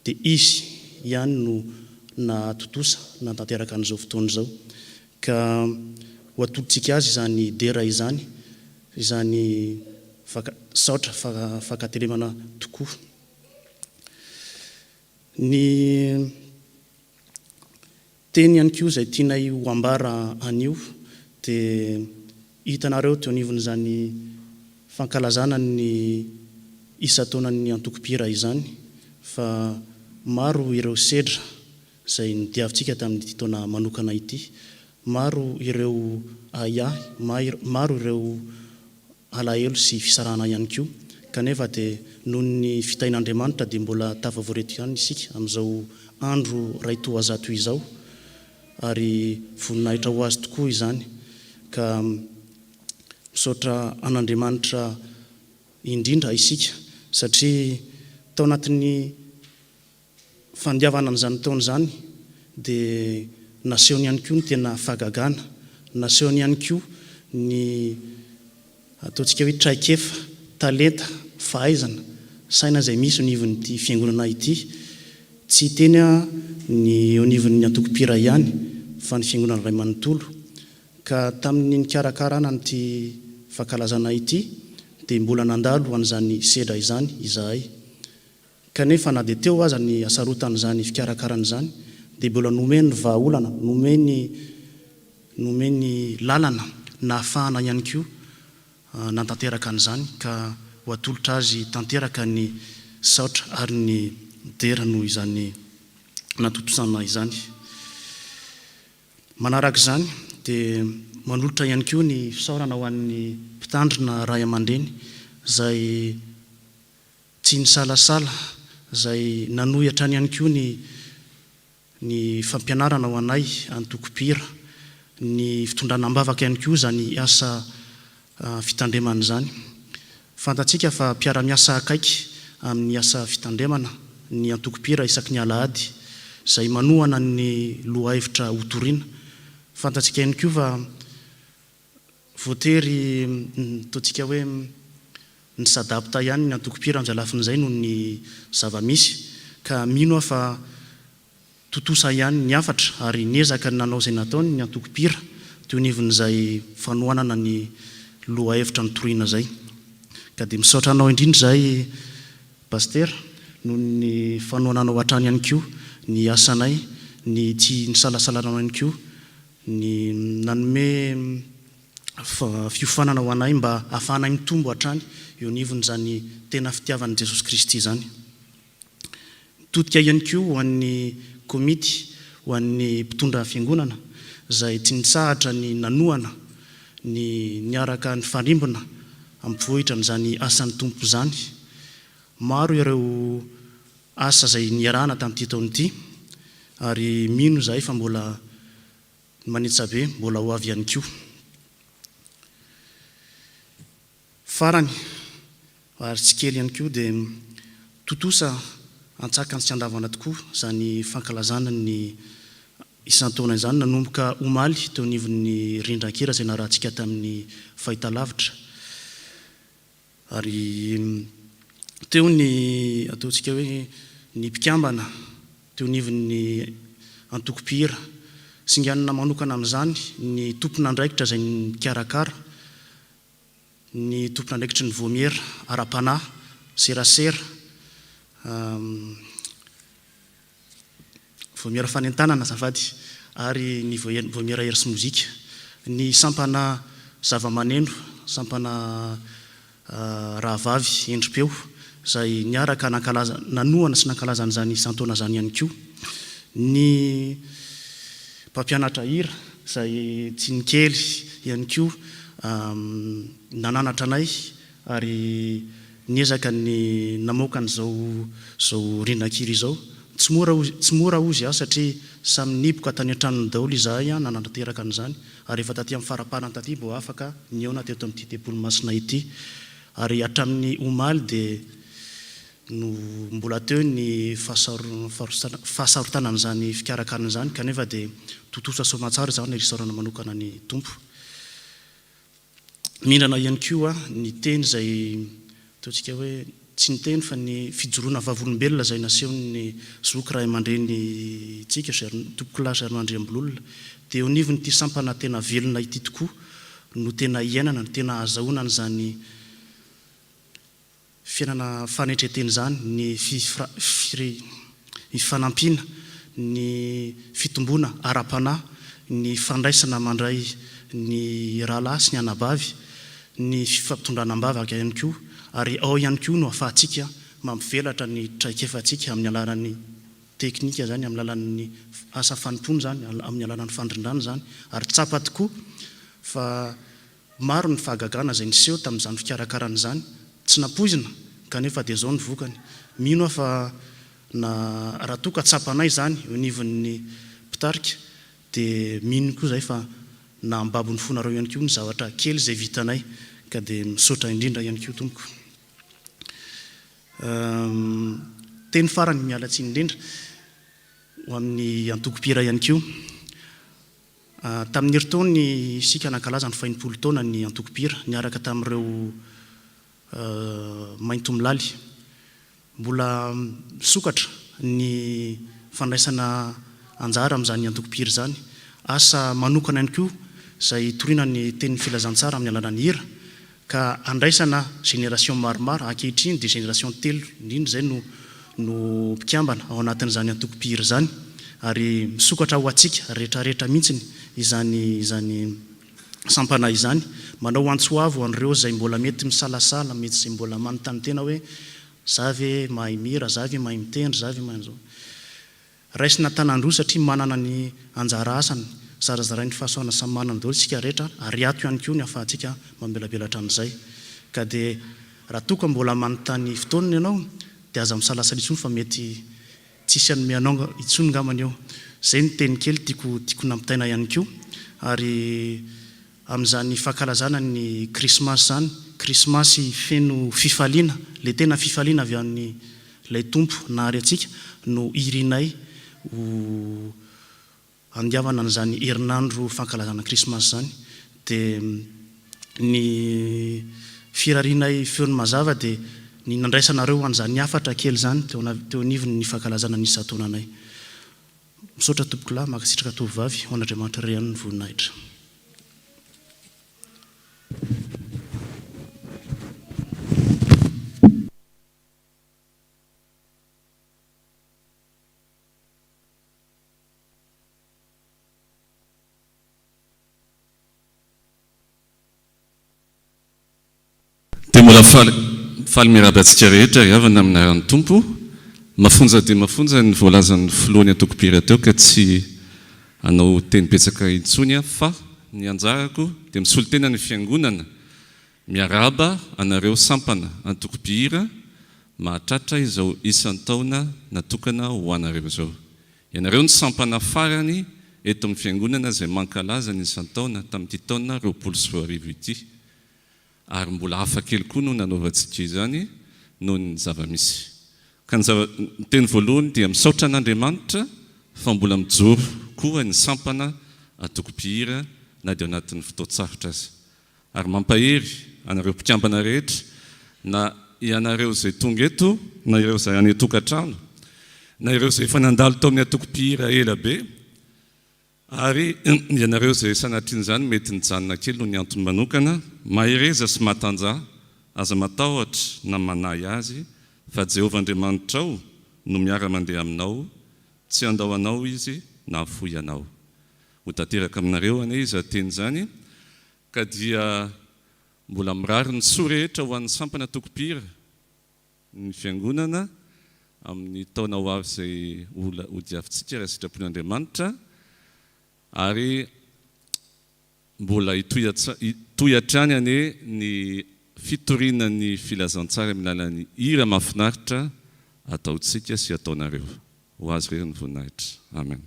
dia izy ihany no natotosa natanteraka an'izao fotoana izao. Ka ho atolotsika azy izany dera izany saotra fakatelemana tokoa. Ny teny ihany koa izay tianay ho ambara anio dia hitanareo teo anivon'izany fankalazana ny isa-taonan'ny antoko-pira izany fa maro ireo sedra izay nidiavintsika tamin'ity taona manokana ity, maro ireo aiahy, maro ireo alahelo sy fisarahana ihany koa kanefa dia noho ny fitahin'Andriamanitra dia mbola tafavoreto ihany isika amin'izao andro ray toazato izao ary voninahitra ho azy tokoa izany. Ka misaotra an'Andriamanitra indrindra isika satria tao anatin'ny fandiavana n'izany taona izany dia nasehony ihany koa ny tena fahagagana, nasehony ihany koa ny ataontsika hoe traikefa, talenta, fahaizana, saina izay misy eo anivon'ity fiangonana ity. Tsy teny ny eo anivon'ny antoko-pira ihany fa ny fiangonana ray manontolo. Ka tamin'ny nikarakarana n'ity fankalazana ity dia mbola nandalo an'izany sedra izany izahay. Kanefa na dia teo aza ny asarotan'izany fikarakarana izany dia mbola nomeny vahaolana, nomeny lalana na ahafahana ihany koa nantanteraka an'izany ka ho atolotra azy tanteraka ny saotra ary ny dera noho izany natotosana izany. Manaraka izany dia manolotra ihany koa ny fisaorana ho an'ny mpitandrina ray aman-dreny izay tsy nisalasala, izay nanohitra ihany koa ny fampianarana ho anay antoko-pira, ny fitondranam-bavaka ihany koa izany asa fitandremana izany. Fantatsika fa mpiara-miasa akaiky amin'ny asa fitandremana ny antoko-pira isaky ny alahady izay manohana ny lohahevitra hotoriana. Fantatsika ihany koa fa voatery ataontsika hoe ny sadapta ihany ny antoko-pira amin'izay lafin'izay noho ny zava-misy. Ka mino aho fa totosa ihany ny afatra ary niezaka nanao izay nataony ny antoko-pira teo nivon'izay fanoanana ny loha hevitra nytoriana zay. Ka dia misaotra anao indrindra zahay paster noho ny fanoananao hatrany ihany koa ny asanay ny tsy nisalasalanao ihany koa ny nanome fiofanana ho anay mba ahafahanay mitombo hatrany eo nivon'izany tena fitiavan'i Jesosy Kristy zany. Todika ihany koa ho an'ny komity ho an'ny mpitondra fiangonana izay tsy nitsahatra ny nanoana ny niaraka ny farimbona ampivohitra n'izany asan'ny tompo zany. Maro ireo asa izay niarahana tamin'ity taona ity ary mino zahay fa mbola manitsabe mbola ho avy ihany koa. Farany ary tsy kely ihany koa dia totosa antsakany tsy andavana tokoa izany fankalazana ny isan-taona izany nanomboka omaly teo nivon'ny rindran-kira izay narahantsika tamin'ny fahitalavitra. Ary teo ny ataontsika hoe ny mpikambana teo nivon'ny antoko-pira singanina manokana amin'izany ny tompon'andraikitra izay nikarakara, ny tompon'andraikitry ny vomiera ara-panahy serasera, vomiera fanentanana zafady ary ny vomiera hery sy mozika, ny sampana zava-maneno, sampana rahavavy endrim-peo izay niaraka nanoana sy nankalaza an'izany isan-taona zany ihany koa, ny mpampianatra hira izay tsy nikely ihany koa nananatra anay ary niezaka ny namoaka an'izao rindran-kira izao. Tsy mora ozy aho satria samy nipoka tany an-tranony daholo izahay nananateraka an'izany ary efa taty amin'ny faraparana taty mbo afaka niaona teto amin'ity tempolo masina ity ary hatramin'ny omaly dia no mbola teo ny fahasarotanan'izany fikarakaran'izany kanefa dia totosa soamantsara izany risaorana manokana ny tompo. Mihindrana ihany koa ny teny izay ataontsika hoe tsy ny teny fa ny fijoroana vavolombelona izay nasehon'ny zoky ray aman-dreny tsika tompoko lahy Germain Andriambololona dia eo nivon'ity sampana tena velona ity tokoa no tena iainana, no tena azahoana n'izany fiainana fanetreteny zany, ny fanampiana, ny fitombona ara-panahy, ny fandraisana mandray ny rahalahy sy ny anabavy, ny fifampitondrana-bavaka ihany koa ary ao ihany koa no ahafahantsika mampivelatra ny traikefantsika amin'ny alalan'ny teknika zany, amin'ny alalan'ny asa fanompony zany, amin'ny alalan'ny fandrindrana zany ary tsapa tokoa fa maro ny fahagagana izay niseho tamin'izany fikarakarana izany tsy napoizina kanefa dia zao ny vokany. Mino aho fa raha toa ka tsapanay zany eo nivon'ny mpitarika dia mino koa zay fa na ambabon'ny fonareo ihany koa ny zavatra kely izay vitanay ka dia misaotra indrindra ihany koa tompoko. Teny farany miala tsiny indrindra ho amin'ny antoko-pira ihany koa. Tamin'ny heritaony isika nankalaza ny 80 taona ny antoko-pira niaraka tamin'ireo maintomilaly. Mbola sokatra ny fandraisana anjara amin'izany antoko-pira zany, asa manokana ihany koa izay toriana ny teny filazantsara amin'ny alalan'ny hira ka andraisana génération maromaro ankehitriny dia génération telo indrindra izay no mpikambana ao anatin'izany antoko-pira zany ary misokatra ho atsika rehetrarehetra mihitsiny izany sampana izany, manao antsoavo an'ireo izay mbola mety misalasala, mety izay mbola manontany tena hoe za ve mahay mihira, za ve mahay mitendry, za ve mahay an'izao. Raisina tanandroa satria manana ny anjara asany, zarazarain'ny fahasoana samy manana daholo isika rehetra ary ato ihany koa ny ahafahantsika mamelabelatra an'izay. Ka dia raha toa ka mbola manontany fotoana ianao dia aza misalasala intsony fa mety tsisy anome anao intsony ngamany eo. Zay ny teny kely tiako nampitaina ihany koa ary amin'izany fankalazana ny krismasy zany, krismasy feno fifaliana, le tena fifaliana avy amin'ny ilay tompo nahary atsika no irinay ho andiavana n'izany herinandro fankalazana krismasy zany. Dia ny firarianay feony mazava dia ny nandraisanareo an'izany afatra kely zany teo nivon'ny fankalazana ny isan-taonanay. misaotra tompoko lahy makasitraka tovovavy ho an'Andriamanitra ry ihany ny voninahitra. Dia mbola faly miaraba antsika rehetra ry havana amin'aran'ny tompo. Mafonja dia mafonja ny voalazan'ny filohan'ny antokopira teo ka tsy anao teny betsaka intsony fa ny anjarako dia misolo tena ny fiangonana miaraba anareo sampana antokopira mahatratra izao isan-taona natokana ho anareo izao. Ianareo ny sampana farany eto amin'ny fiangonana izay mankalaza ny isan-taona tamin'ity taona 2020 ity. Ary mbola hafa kely koa no nanaovantsika izany noho ny zava-misy. Ka ny teny voalohany dia misaotra an'Andriamanitra fa mbola mijoro koa ny sampana antokopira na dia anatin'ny fotoan-tsarotra azy. Ary mampahery anareo mpikambana rehetra na ianareo izay tonga eto na ireo izay any an-tokantrano na ireo izay efa nandalo tao amin'ny antokopira ela be. Ary ianareo izay sanatrian'izany mety nijanona kely no ny antony manokana, mahereza sy matanja aza matahotra na manahy azy fa Jehovah Andriamanitra ao no miara-mandeha aminao, tsy andao anao izy na afoy anao. Ho tanteraka aminareo ane izy ateny izany ka dia mbola mirary ny soa rehetra ho an'ny sampana antokopira ny fiangonana amin'ny taona ho avy izay ho diavintsika raha sitrapon'Andriamanitra. Ary mbola hitoy hatrany ane ny fitorinan'ny filazantsara amin'ny alalan'ny hira mahafinaritra ataontsika sy ataonareo. Ho azy irery ny voninahitra. Amen.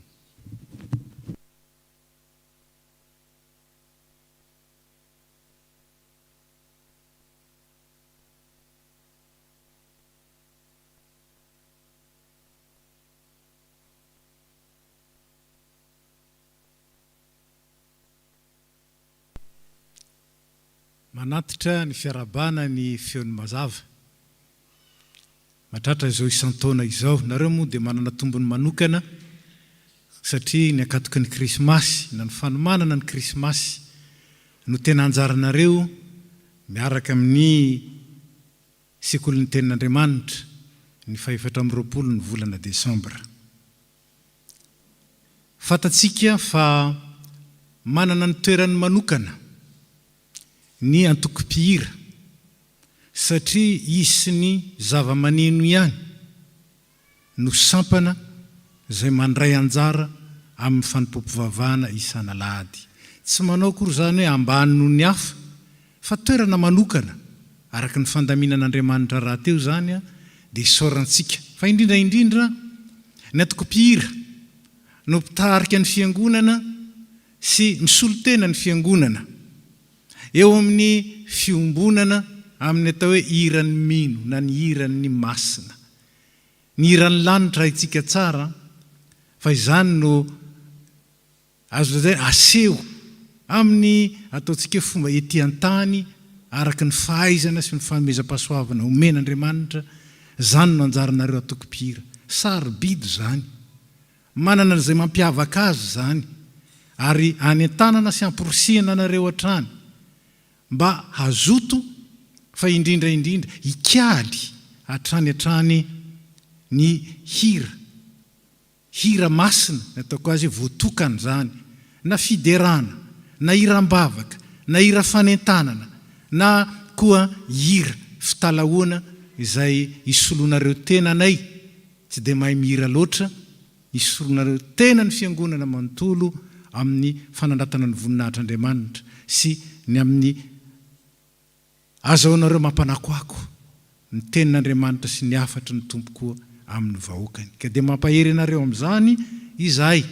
Manatitra ny fiarabana ny feon'ny mazava. Matratra izao isan-taona izao, nareo moa dia manana tombony manokana satria ny akatoky ny krismasy na ny fanomanana ny krismasy no tena anjaranareo miaraka amin'ny sekolin'ny tenin'Andriamanitra ny 420 ny volana Desambra. Fatatsika fa manana ny toerany manokana ny antokopira satria isy ny zava-maneno ihany no sampana izay mandray anjara amin'ny fanompoam-pivavahana isan'alahady. Tsy manao akory izany hoe ambany noho ny hafa fa toerana manokana araka ny fandaminan'Andriamanitra raha teo izany dia isaorantsika fa indrindra ny antokopira no mpitarika ny fiangonana sy misolo tena ny fiangonana eo amin'ny fiombonana amin'ny atao hoe hiran'ny mino na ny hiran'ny masina. Ny hiran'ny lanitra haitsika tsara fa izany no azo zay aseho amin'ny ataontsika fomba ety an-tany araka ny fahaizana sy ny fanomezam-pahasoavana omen'Andriamanitra. Zany no anjaranareo antokopira. Sarobidy zany. Manana izay mampiavaka azy zany. Ary any an-tanana sy amporosiana nareo hatrany mba hazoto fa indrindra ikaly hatrany ny hira masina nataoko azy voatokana zany na fiderana na hiram-bavaka na hira fanentanana na koa hira fitalahoana izay isolonareo tenanay tsy dia mahay mihira loatra, isolonareo tena ny fiangonana manontolo amin'ny fanandratana ny voninahitr'Andriamanitra sy ny amin'ny azaonareo mampanakoako ny tenin'Andriamanitra sy ny afatry ny tompo koa amin'ny vahoakany. Ka dia mampahery anareo amin'izany izahay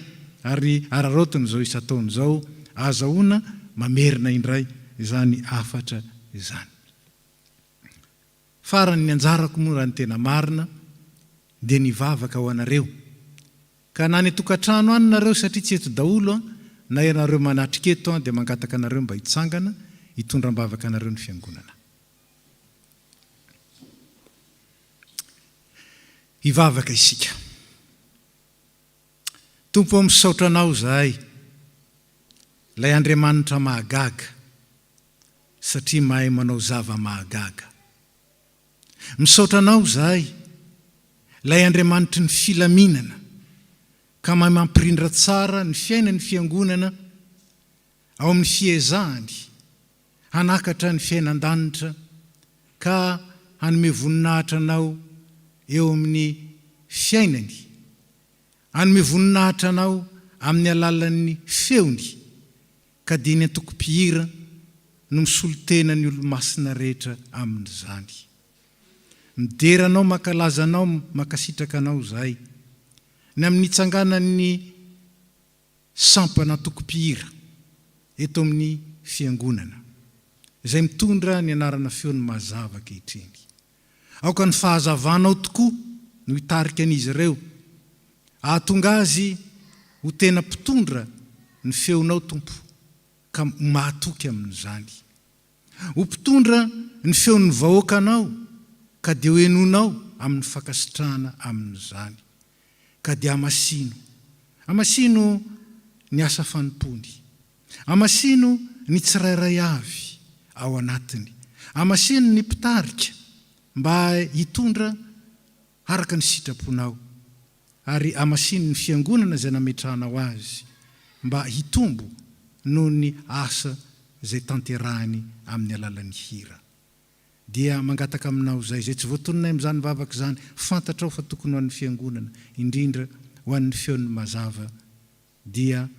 ary araraotiny izao isan-taona izao azahoana mamerina indray izany afatra izany. Farany ny anjarako moa raha ny tena marina dia nivavaka ho anareo. Ka na ny tokantrano any nareo satria tsy eto daholo na ianareo manatrika eto dia mangataka anareo mba hitsangana hitondram-bavaka anareo ny fiangonana. Hivavaka isika. tompo misaotra anao zahay ilay Andriamanitra mahagaga satria mahay manao zava mahagaga. Misaotra anao zahay ilay Andriamanitra ny filaminana ka mahay mampirindra tsara ny fiainany fiangonana ao amin'ny fiezahany hanakatra ny fiainan-danitra ka hanome voninahitra anao eo amin'ny fiainany, hanome voninahitra anao amin'ny alalan'ny feony ka dia ny antoko-pihira no misolotena ny olo-masina rehetra amin'izany. Mideranao makalaza anao makasitraka anao zahay ny amin'ny itsanganan'ny sampana antoko-pihira eto amin'ny fiangonana izay mitondra ny anarana feony mazava ankehitriny. Aoka ny fahazavanao tokoa no hitarika an'izy ireo ahatonga azy ho tena mpitondra ny feonao tompo ka mahatoky amin'izany. Ho mpitondra ny feon'ny vahoakanao ka dia ho henonao amin'ny fankasitrahana amin'izany. Ka dia amasino ny asa fanompony, amasino ny tsirairay avy ao anatiny, amasino ny mpitarika mba hitondra araka ny sitraponao, ary amasino ny fiangonana izay nametrahanao azy mba hitombo noho ny asa izay tanterahany amin'ny alalan'ny hira. Dia mangataka aminao zay tsy voatononay amin'izany vavaka izany, fantatrao fa tokony ho an'ny fiangonana, indrindra ho an'ny feon'ny mazava, dia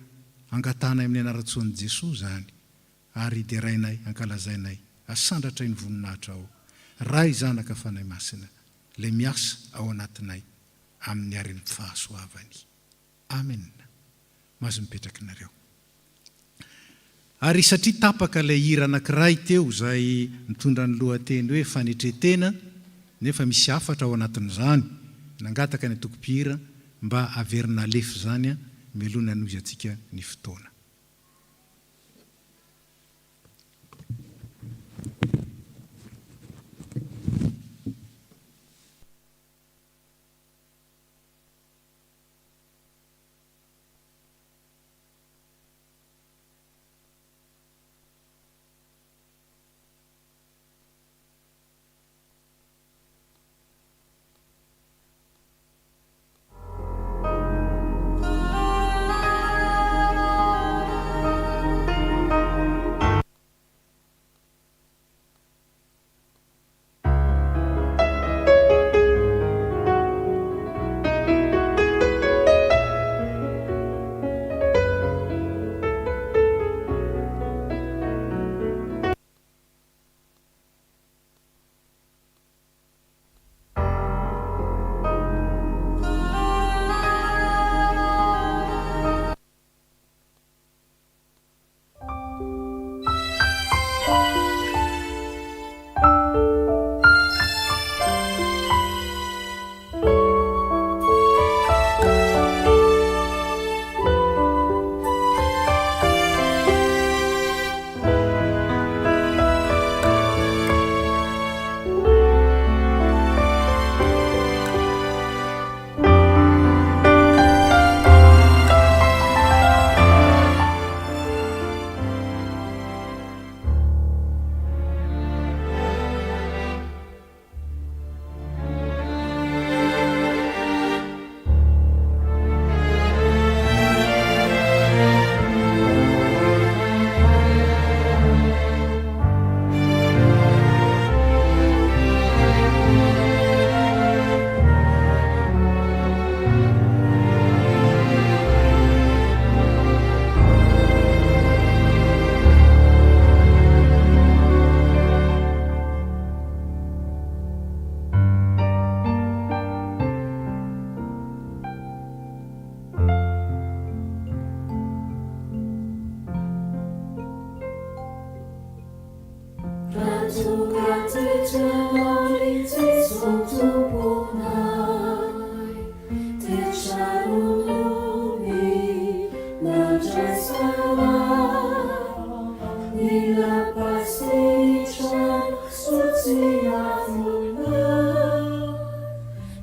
angatanay amin'ny anaratsoan'i Jesosy zany, ary dia rainay ankalazainay asandratray ny voninahitra ao. Ray zanaka fanay masina, le miasa ao anatinay amin'ny arin'ny fahasoavany. Amen. Mazo mipetraka nareo. Ary satria tapaka ilay hira anankiray teo izay mitondra ny lohateny hoe fanetretena, nefa misy hafatra ao anatin'izany, nangataka ny antoko-pihira mba averina alefa zany melona anozy antsika ny fotoana.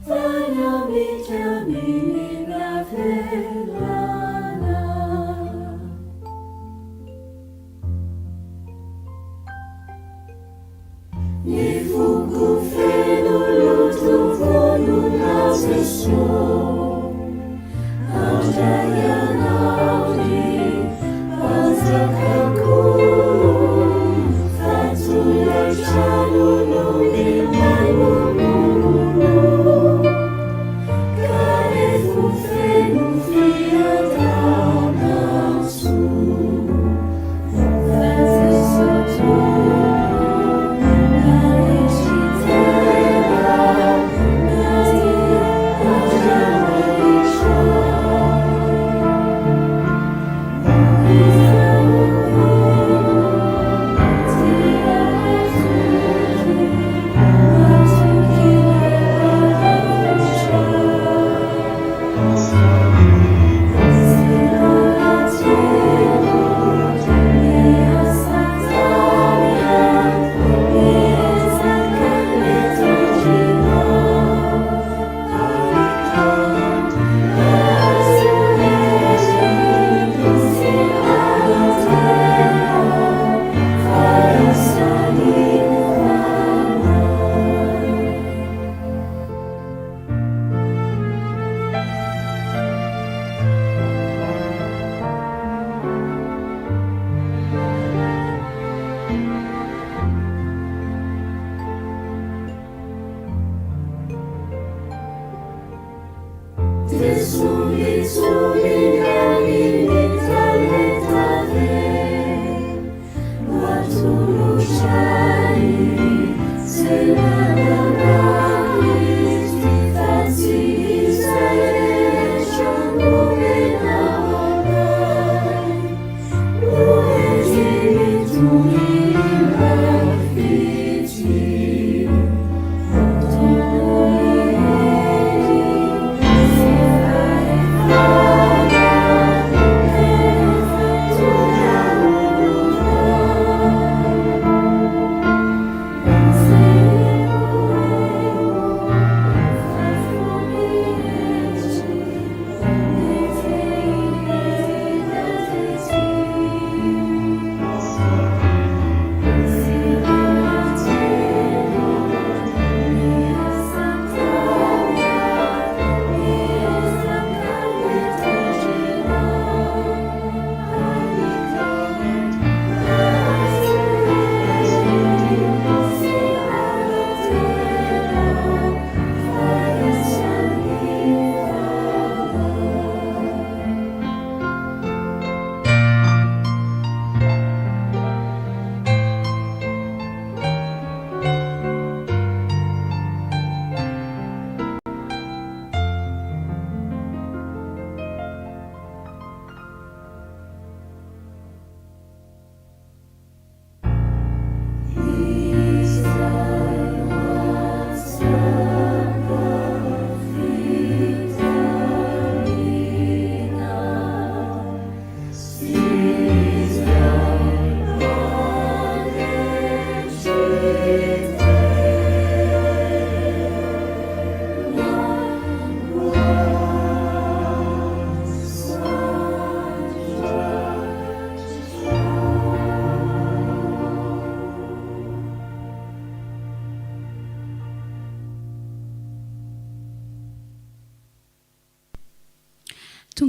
Fanya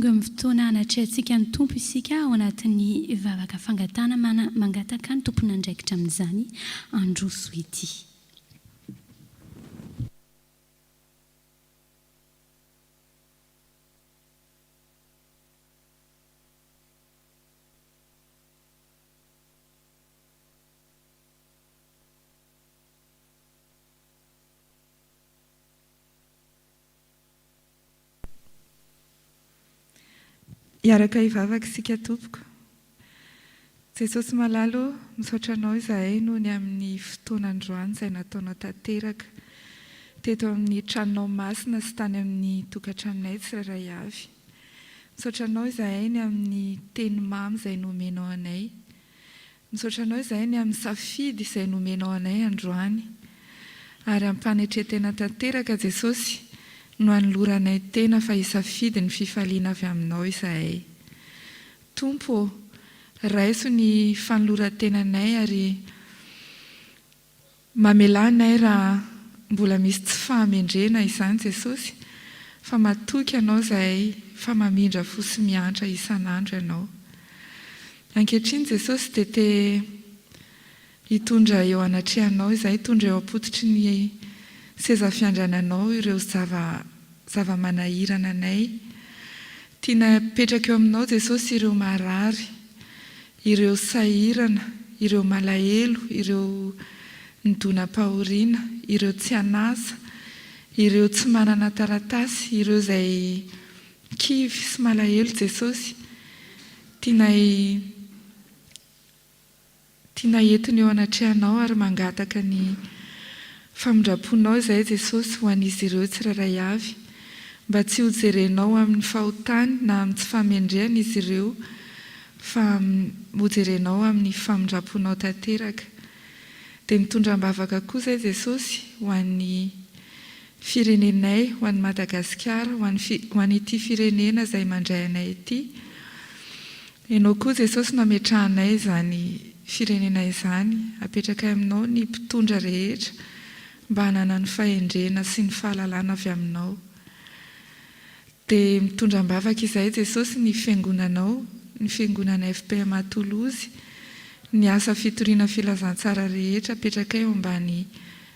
tonga amin'ny fotoana anatrehantsika ny tompo isika ao anatin'ny vavaka fangatana mangataka ny tompona andraikitra amin'izany androso ety. Iaraka hivavaka isika tompoko. Jesosy malalo misaotra anao izahay noho ny amin'ny fotoana androany izay nataonao tanteraka teto amin'ny tranonao masina sy tany amin'ny tokantranonay tsirairay avy. Misaotra anao izahay ny amin'ny teny mamy izay nomenao anay. Misaotra anao izahay ny amin'ny safidy izay nomenao anay androany. Ary ampanetretena tanteraka Jesosy no anoloranay tena fa hisafidy ny fifaliana avy aminao izahay. Tompo, raiso ny fanoloran-tenanay ary mamelanay raha mbola misy tsy fahamendrena izany Jesosy, fa matoky anao izahay fa mamindra fo sy miantra isan'andro ianao. Ankehitriny Jesosy dia te hitondra eo anatrehanao izahay, hitondra eo ampototry ny seza fiandrananao ireo zava-manahirana anay. Tiana petraka eo aminao Jesosy ireo marary, ireo sahirana, ireo malahelo, ireo nidona-pahoriana, ireo tsy anasa, ireo tsy manana taratasy, ireo izay kivy sy malahelo Jesosy. Tiana entiny eo anatrehanao ary mangataka ny famindraponao izay Jesosy ho an'izy ireo tsirairay avy, mba tsy hojerenao amin'ny fahotany na amin'ny tsy fahamendrehana izy ireo, fa hojerenao amin'ny famindraponao tanteraka. Dia mitondram-bavaka koa izay Jesosy ho an'ny firenenay, ho an'ny Madagasikara, ho an'ity firenena izay mandray anay ity. Ianao koa Jesosy nametrahanay izany firenena izany, apetraka aminao ny mpitondra rehetra mba hanana ny fahendrena sy ny fahalalana avy aminao. Dia mitondram-bavaka izay Jesosy ny fiangonanao, ny fiangonana FPMA Toulouse, ny asa fitoriana filazantsara rehetra apetraka eo ambany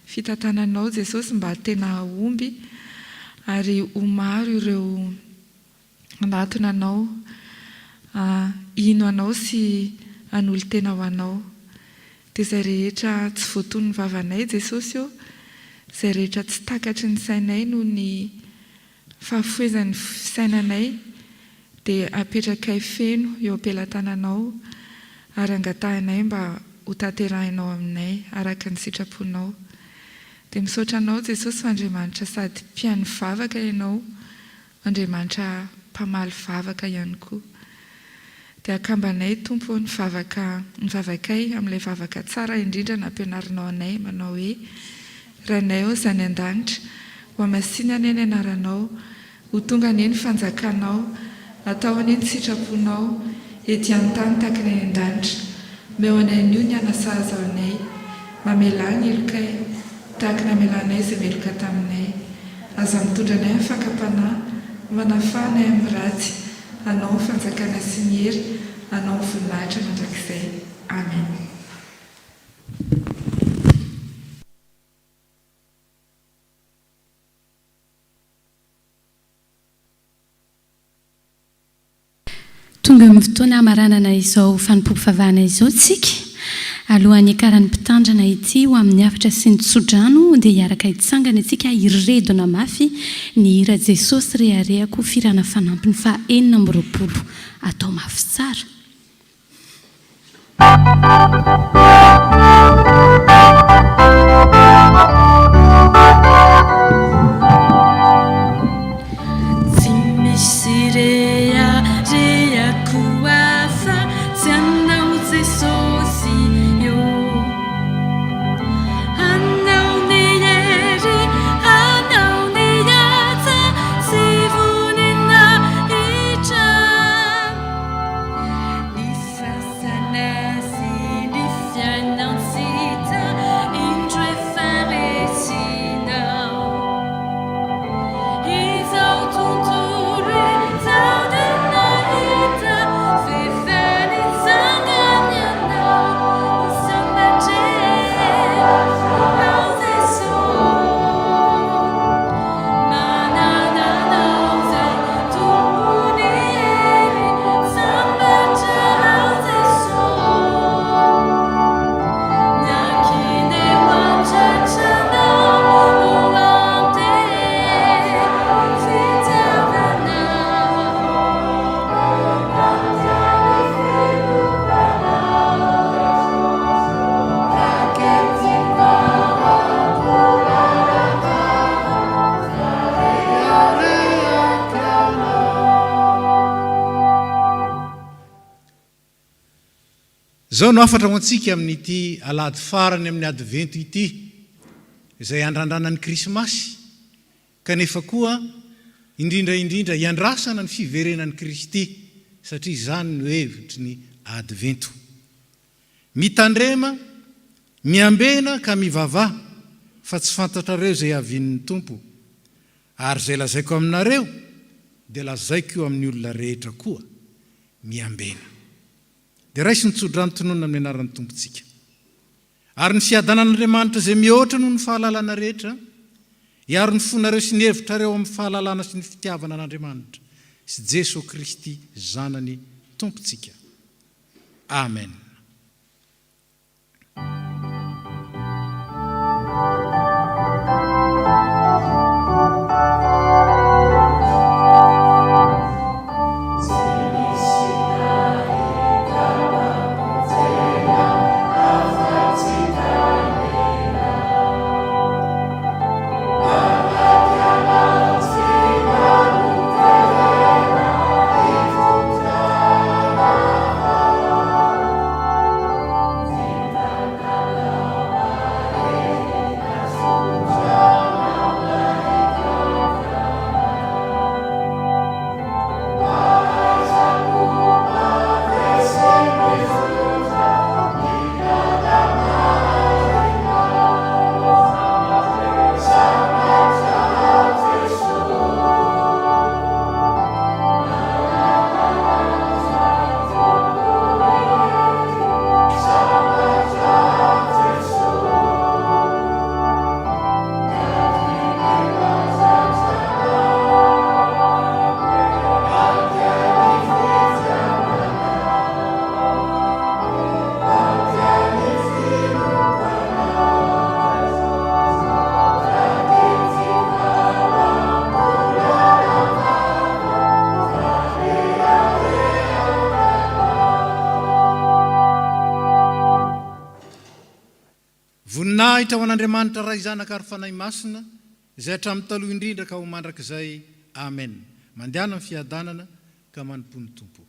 fitantananao Jesosy mba tena omby ary ho maro ireo anatona anao, ino anao sy an'olo tena ho anao. Dia izay rehetra tsy voatony ny vavanay Jesosy eo, izay rehetra tsy takatry ny sainay noho ny fahafoezan'ny sainanay, dia apetrakay feno eo am-pelantananao ary angatahanay mba ho tanterahinao aminay araka ny sitraponao. Dia misaotra anao Jesosy fa Andriamanitra sady mpihaino vavaka ianao, Andriamanitra mpamaly vavaka ihany koa. Dia akambanay Tompo ny vavakay amin'ilay vavaka tsara indrindra nampianarinao anay manao hoe: Ranay ao izany an-danitra, ho amasinana eny anaranao, ho tonga anie ny fanjakanao, atao anie ny sitraponao, ety an-tany tahaka ny an-danitra. Meo anay an'io ny anasazy ao anay, mamela ny elokay tahaka ny amelanay izay meloka taminay. Aza mitondra anay amin'ny fankapanahy, manafanay amin'ny ratsy, anao ny fanjakana sy ny hery, anao ny voninahitra mandrakizay. Amen. Tonga amin'ny fotoana amaranana izao fanompoam-pivavahana izao tsika. Alohan'ny akaran'ny mpitandrana ity ho amin'ny hafatra sy ny tsodrano dia hiaraka hitsangana antsika hiredona mafy ny hira Jesosy reharehako firana fanampiny fa 420 atao mafy tsara. Tsy misy rehako afa tsy anao Jesosy io, anao ny hery, anao ny hatsa sy vonina hitra, ny sasana sy ny zao no afatra ho antsika amin'ity alady farany amin'ny advento ity izay andrandranany krismasy kanefa koa indrindraindrindra iandrasana ny fiverenany Kristy satria zany no hevitry ny advento. Mitandrema, miambena ka mivavaha fa tsy fantatrareo zay avian'ny Tompo. Ary zay lazaiko aminareo dia lazaiko io amin'ny olona rehetra koa miambena. Dia raisy nitsodrano tononona amin'ny anaran'ny Tompontsika. Ary ny fiadanan'Andriamanitra zay mihoatra noho ny fahalalana rehetra, hiaro ny fonareo sy ny hevitrareo amin'ny fahalalana sy ny fitiavana an'Andriamanitra sy Jesosy Kristy zanany Tompontsika. Amen. Voninahitra ho an'Andriamanitra ray zanaka ary fanahy masina izay hatramin'ny taloha indrindra ka ho mandrakizay. Amen. Mandehana amin'ny fiadanana ka manompo ny Tompo.